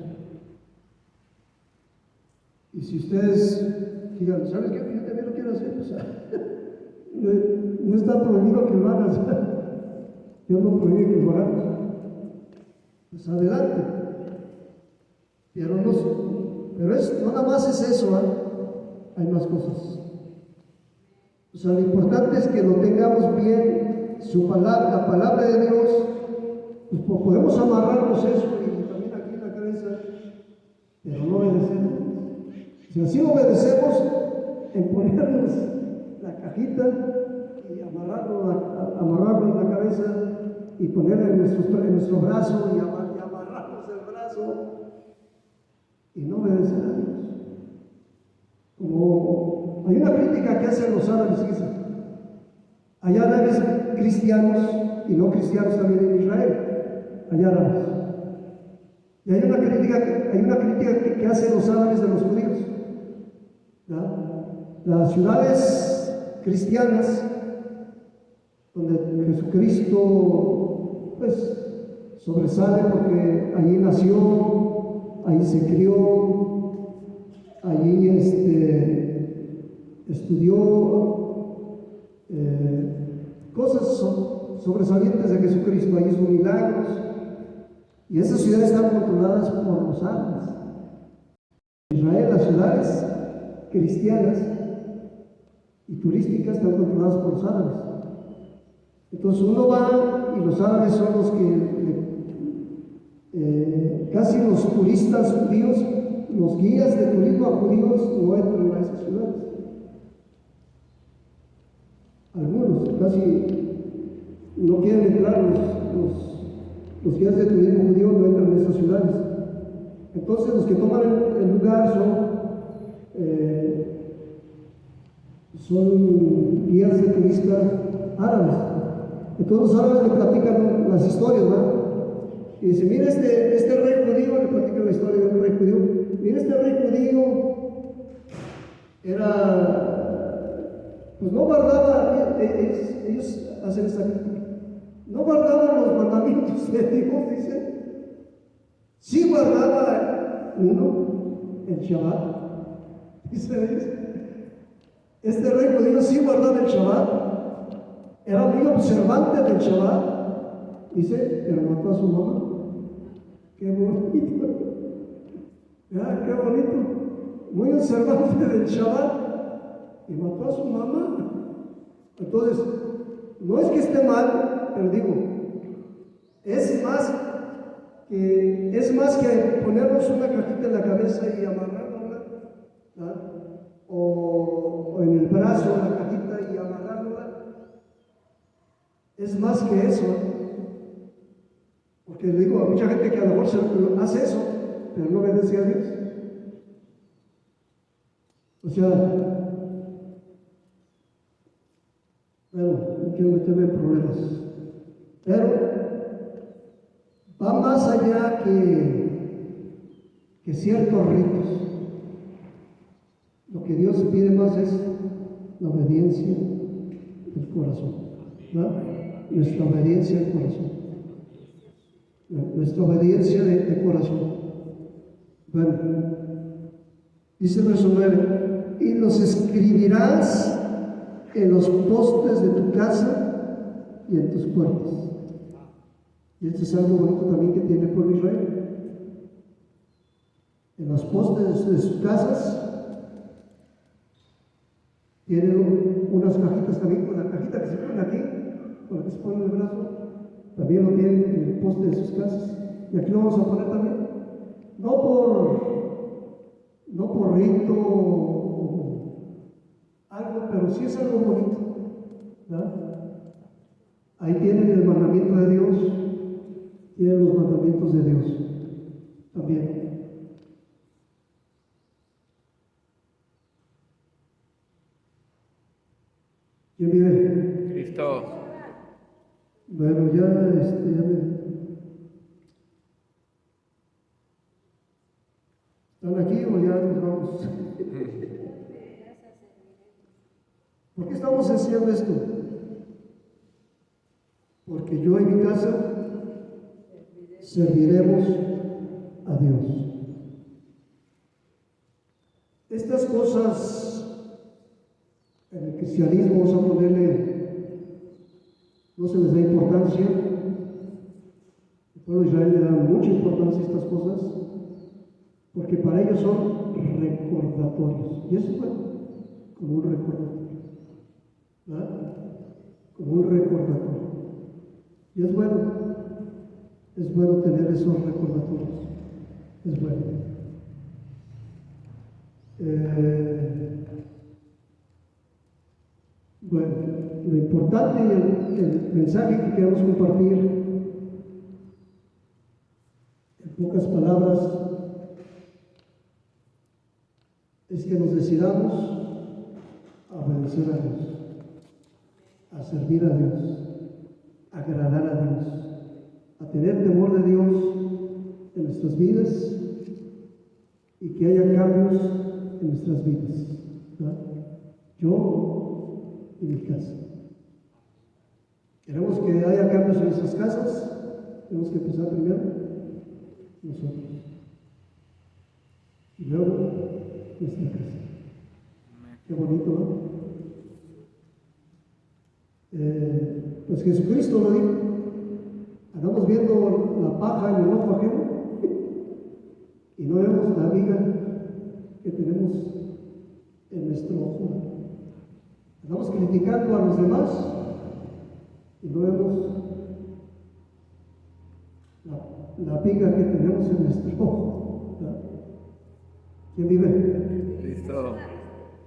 Y si ustedes digan, ¿sabes qué? Yo también lo quiero hacer. O sea, no está prohibido que lo hagas. Yo no prohíbo que lo hagamos. Pues adelante. Pero no nada más es eso, hay más cosas. O sea, lo importante es que lo tengamos bien, su palabra, la palabra de Dios. Pues podemos amarrarnos eso y también aquí en la cabeza, pero no obedecemos. Si así obedecemos, en ponernos la cajita y amarrarlo en la cabeza y ponerla en nuestro brazo y amarrarnos el brazo y no obedecer a Dios. Como hay una crítica que hacen los árabes, dice, hay árabes cristianos y no cristianos también en Israel. Hay árabes. Y hay una crítica que hacen los árabes de los judíos. ¿Ya? Las ciudades cristianas, donde Jesucristo pues sobresale porque allí nació, allí se crió, allí estudió cosas sobresalientes de Jesucristo, allí hizo milagros. Y esas ciudades están controladas por los árabes. En Israel, las ciudades cristianas y turísticas están controladas por los árabes. Entonces uno va y los árabes son los que casi los turistas judíos, los guías de turismo a judíos no entran a esas ciudades. Algunos casi no quieren entrar, los guías de turismo judío no entran en esas ciudades. Entonces los que toman el lugar son guías de turistas árabes. Entonces los árabes le platican las historias, ¿no? Y dice, mira este rey judío, le platican la historia de un rey judío. Mira, este rey judío pues no guardaba, ellos hacen esa crítica. No guardaba los mandamientos de Dios, dice. Sí guardaba uno, el Shabbat. Dice, este rey judío sí guardaba el Shabbat. Era muy observante del Shabbat. Dice, pero mató a su mamá. Qué bonito. ¿Ya? Qué bonito. muy observante del Shabbat y mató a su mamá. Entonces, no es que esté mal, pero digo, es más que ponernos una cajita en la cabeza y amarrarla, ¿verdad? O en el brazo la cajita y amarrarla. Es más que eso, porque digo, a mucha gente que a lo mejor hace eso, pero no obedece a Dios. O sea, bueno, no quiero meterme en problemas, pero va más allá que ciertos ritos. Lo que Dios pide más es la obediencia del corazón, ¿verdad? Nuestra obediencia del corazón. Nuestra obediencia de corazón. Bueno, dice el verso 9: y los escribirás en los postes de tu casa y en tus puertas. Y este es algo bonito también que tiene el pueblo Israel. En los postes de sus casas tienen unas cajitas también, con la cajita que se pone aquí, con la que se pone en el brazo, también lo tienen en el poste de sus casas. Y aquí lo vamos a poner también, no por rito o algo, pero sí es algo bonito, ¿verdad? Ahí tienen el mandamiento de Dios, tienen los mandamientos de Dios también. ¿Quién vive? Cristo. Bueno, ya me... ¿Están aquí o ya nos vamos? ¿Por qué estamos enseñando esto? Porque yo y mi casa serviremos a Dios. Estas cosas en el cristianismo, vamos a ponerle, no se les da importancia. El pueblo de Israel le da mucha importancia a estas cosas porque para ellos son recordatorios. Y eso es bueno, como un recordatorio, ¿verdad? Como un recordatorio. Y es bueno tener esos recordatorios. Es bueno. Bueno, lo importante y el mensaje que queremos compartir, en pocas palabras, es que nos decidamos a obedecer a Dios, a servir a Dios, a agradar a Dios, a tener temor de Dios en nuestras vidas y que haya cambios en nuestras vidas, ¿verdad? Yo y mi casa. Queremos que haya cambios en nuestras casas, tenemos que empezar primero nosotros y luego nuestra casa. Qué bonito, ¿no? Pues Jesucristo lo dijo. Andamos viendo la paja en el ojo ajeno y no vemos la viga que tenemos en nuestro ojo. Andamos criticando a los demás y no vemos la viga que tenemos en nuestro ojo, ¿verdad? ¿Quién vive? Cristo.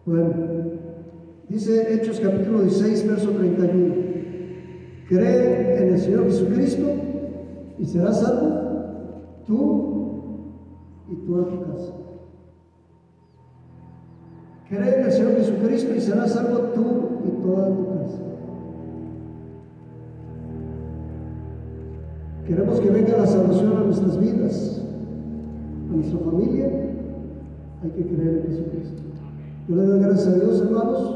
Bueno, dice Hechos capítulo 16, verso 31. Cree en el Señor Jesucristo y serás salvo, tú y toda tu casa. Cree en el Señor Jesucristo y serás salvo tú y toda tu casa. Queremos que venga la salvación a nuestras vidas, a nuestra familia. Hay que creer en Jesucristo. Yo le doy gracias a Dios, hermanos,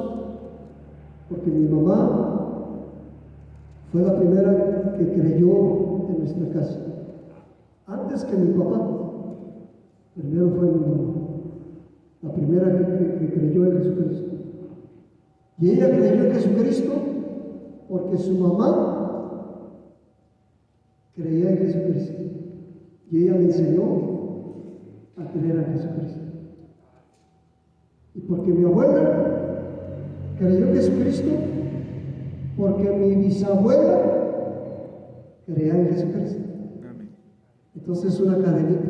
porque mi mamá fue la primera que creyó en nuestra casa. Antes que mi papá, primero fue mi mamá, la primera que creyó en Jesucristo. Y ella creyó en Jesucristo porque su mamá creía en Jesucristo. Y ella le enseñó a creer en Jesucristo. Y porque mi abuela creyó en Jesucristo, porque mi bisabuela creía en Jesucristo. Amén. Entonces es una cadenita.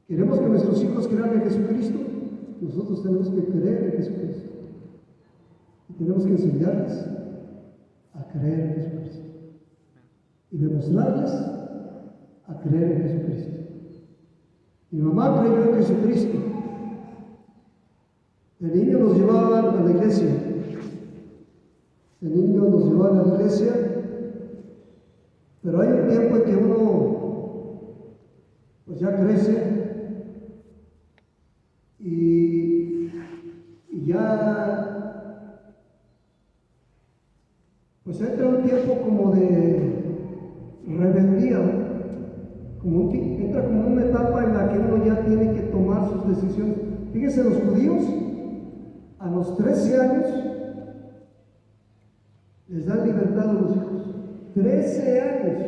Queremos que nuestros hijos crean en Jesucristo, nosotros tenemos que creer en Jesucristo. Y tenemos que enseñarles a creer en Jesucristo. Y demostrarles a creer en Jesucristo. Mi mamá creyó en Jesucristo. De niño nos llevaban a la iglesia. De niño nos llevaban a la iglesia. Pero hay un tiempo en que uno pues ya crece y ya pues entra un tiempo como de rebeldía, entra como una etapa en la que uno ya tiene que tomar sus decisiones. Fíjense, los judíos a los 13 años les dan libertad a los hijos. 13 años.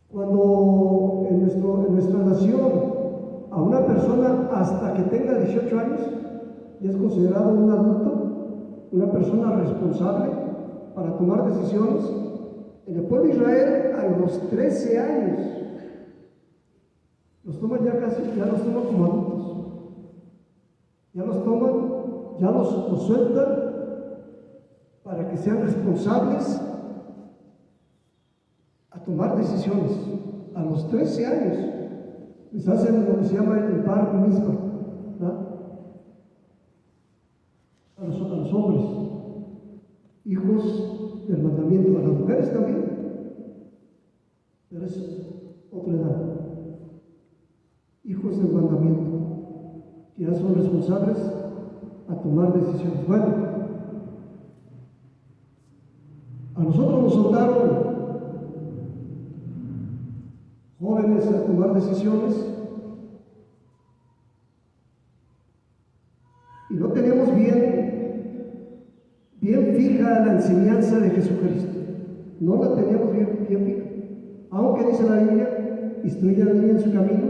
Cuando en nuestra nación a una persona hasta que tenga 18 años ya es considerado un adulto, una persona responsable para tomar decisiones. En el pueblo de Israel a los 13 años los toman ya los toman como adultos. Ya los toman, ya los sueltan para que sean responsables a tomar decisiones. A los 13 años les hacen lo que se llama el bar mitzvah, a los hombres, hijos del mandamiento, a las mujeres también, pero es otra edad. Hijos del mandamiento, que ya son responsables a tomar decisiones. Bueno, a nosotros nos soltaron jóvenes a tomar decisiones y no teníamos bien fija la enseñanza de Jesucristo. No la teníamos bien fija. Aunque dice la Biblia, instruye al niño en su camino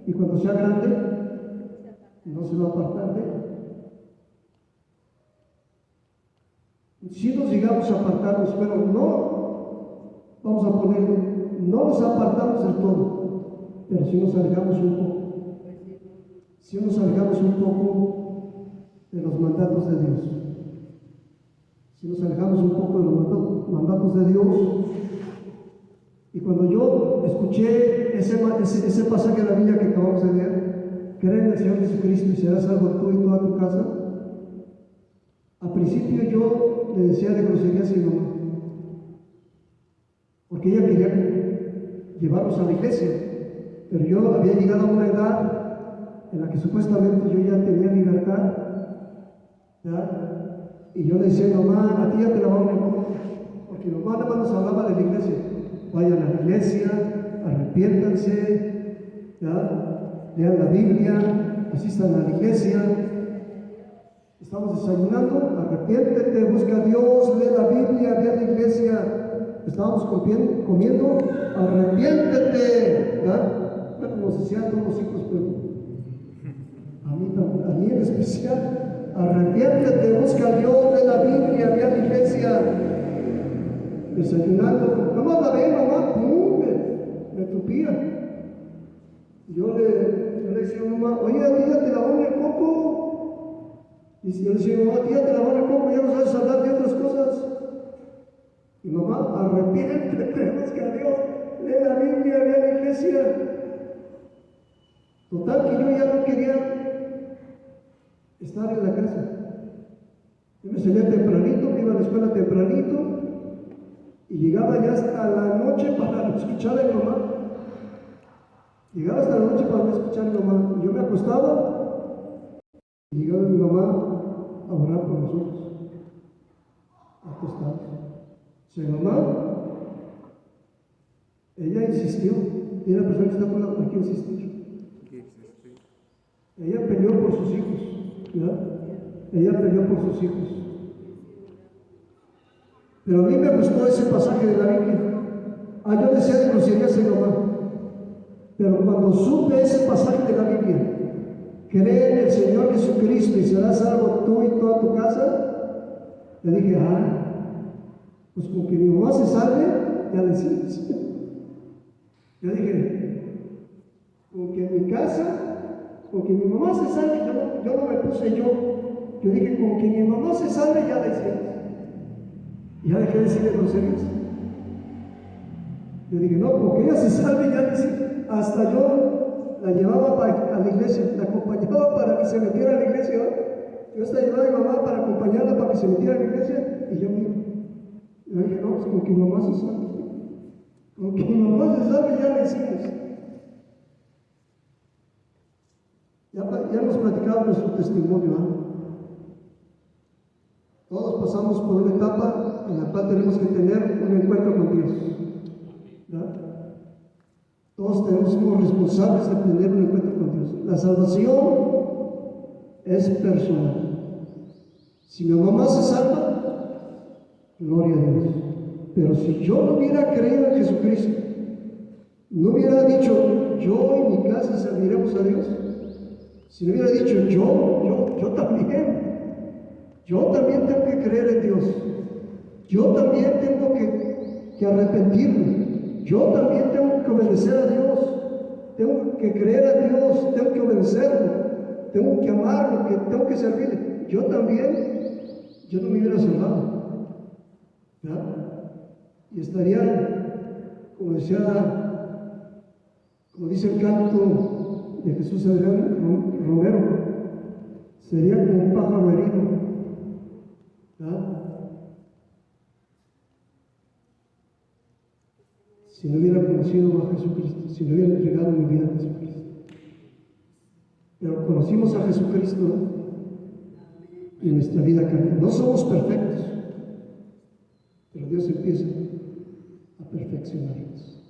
y cuando sea grande no se va a apartar de él. Si nos llegamos a apartarnos, pero no, vamos a ponerlo, no nos apartamos del todo, pero si nos alejamos un poco. Si nos alejamos un poco de los mandatos de Dios. Si nos alejamos un poco de los mandatos de Dios. Y cuando yo escuché ese pasaje de la Biblia que acabamos de leer, cree en el Señor Jesucristo y serás salvo tú y toda tu casa, al principio yo le decía de groserías a mi mamá, porque ella quería llevarnos a la iglesia, pero yo había llegado a una edad en la que supuestamente yo ya tenía libertad, ¿ya? Y yo le decía a mi mamá, a ti ya te la vamos a poner, porque mi mamá nada más nos hablaba de la iglesia. Vayan a la iglesia, arrepiéntanse, ¿ya? Lean la Biblia, asistan a la iglesia. Estamos desayunando, arrepiéntete, busca a Dios, lee la Biblia, ve a la iglesia. Estábamos comiendo, arrepiéntete, ¿ya? Bueno, nos decían todos los hijos, pero a mí en especial, arrepiéntete, busca a Dios, lee la Biblia, ve a la iglesia. Desayunando, mamá la ve, mamá, ¡pum! Me tupía. Y yo le decía a mamá, oye, a ti ya te lavó el coco. Y yo le decía, mamá, a ti ya te lavó el coco, ya no sabes hablar de otras cosas. Y mamá, arrepiéntete, busca a Dios, lee la Biblia, ve a la iglesia. Total que yo ya no quería estar en la casa. Yo me salía tempranito, me iba a la escuela tempranito. Y llegaba ya hasta la noche para escuchar a mi mamá. Llegaba hasta la noche para no escuchar a mi mamá. Y yo me acostaba y llegaba mi mamá a orar por nosotros. Acostados. O sea, mamá, ella insistió. Y la persona que está por la aquí insistió. Ella peleó por sus hijos. ¿Verdad? Ella peleó por sus hijos. Pero a mí me gustó ese pasaje de la Biblia. Yo decía de groserías a mi mamá. Pero cuando supe ese pasaje de la Biblia, cree en el Señor Jesucristo y serás salvo tú y toda tu casa, le dije, pues con que mi mamá se salve, ya le hicimos. Yo dije, con que en mi casa, con que mi mamá se salve, yo no me puse yo dije, con que mi mamá se salve, ya la hicimos. Y ya dejé de decirle groserías. Yo dije, no, con que ella se salve, ya la hicimos. Hasta yo la llevaba a la iglesia, la acompañaba para que se metiera a la iglesia. Yo hasta llevaba a mi mamá para acompañarla para que se metiera a la iglesia, y yo dije, no, pues con que mi mamá se salve. Con que mi mamá se salve, ya la hicimos. Ya hemos platicado nuestro testimonio. Todos pasamos por una etapa en la cual tenemos que tener un encuentro con Dios. ¿Verdad? Todos somos responsables de tener un encuentro con Dios. La salvación es personal. Si mi mamá se salva, gloria a Dios. Pero si yo no hubiera creído en Jesucristo, no hubiera dicho, yo y mi casa serviremos a Dios, si no hubiera dicho, yo también tengo que creer en Dios, yo también tengo que arrepentirme, yo también tengo que obedecer a Dios, tengo que creer a Dios, tengo que obedecerlo, tengo que amarlo, tengo que servirle, yo no me hubiera salvado, ¿verdad? Y estaría, como dice el canto de Jesús Adrián Romero, sería como un pájaro herido, ¿verdad? Si no hubiera conocido a Jesucristo, si no hubiera entregado mi vida a Jesucristo. Pero conocimos a Jesucristo, ¿no? Y nuestra vida cambia. No somos perfectos, pero Dios empieza a perfeccionarnos.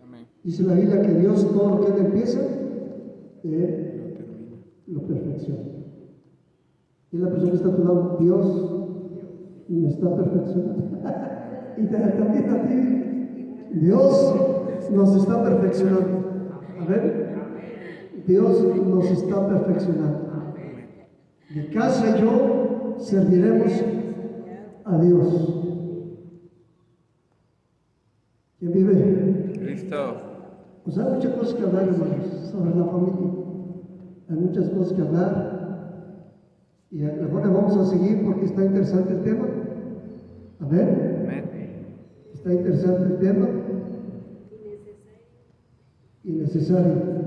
Amén. Dice la Biblia que Dios todo lo que Él empieza, lo perfecciona. Y la persona que está a tu lado, Dios me está perfeccionando. Y también a ti, Dios nos está perfeccionando. A ver, Dios nos está perfeccionando. Mi casa y yo serviremos a Dios. ¿Quién vive? Cristo. Pues hay muchas cosas que hablar, hermanos, sobre la familia. Hay muchas cosas que hablar. Y mejor le vamos a seguir porque está interesante el tema. A ver. Amén. Está interesante el tema. Y necesario.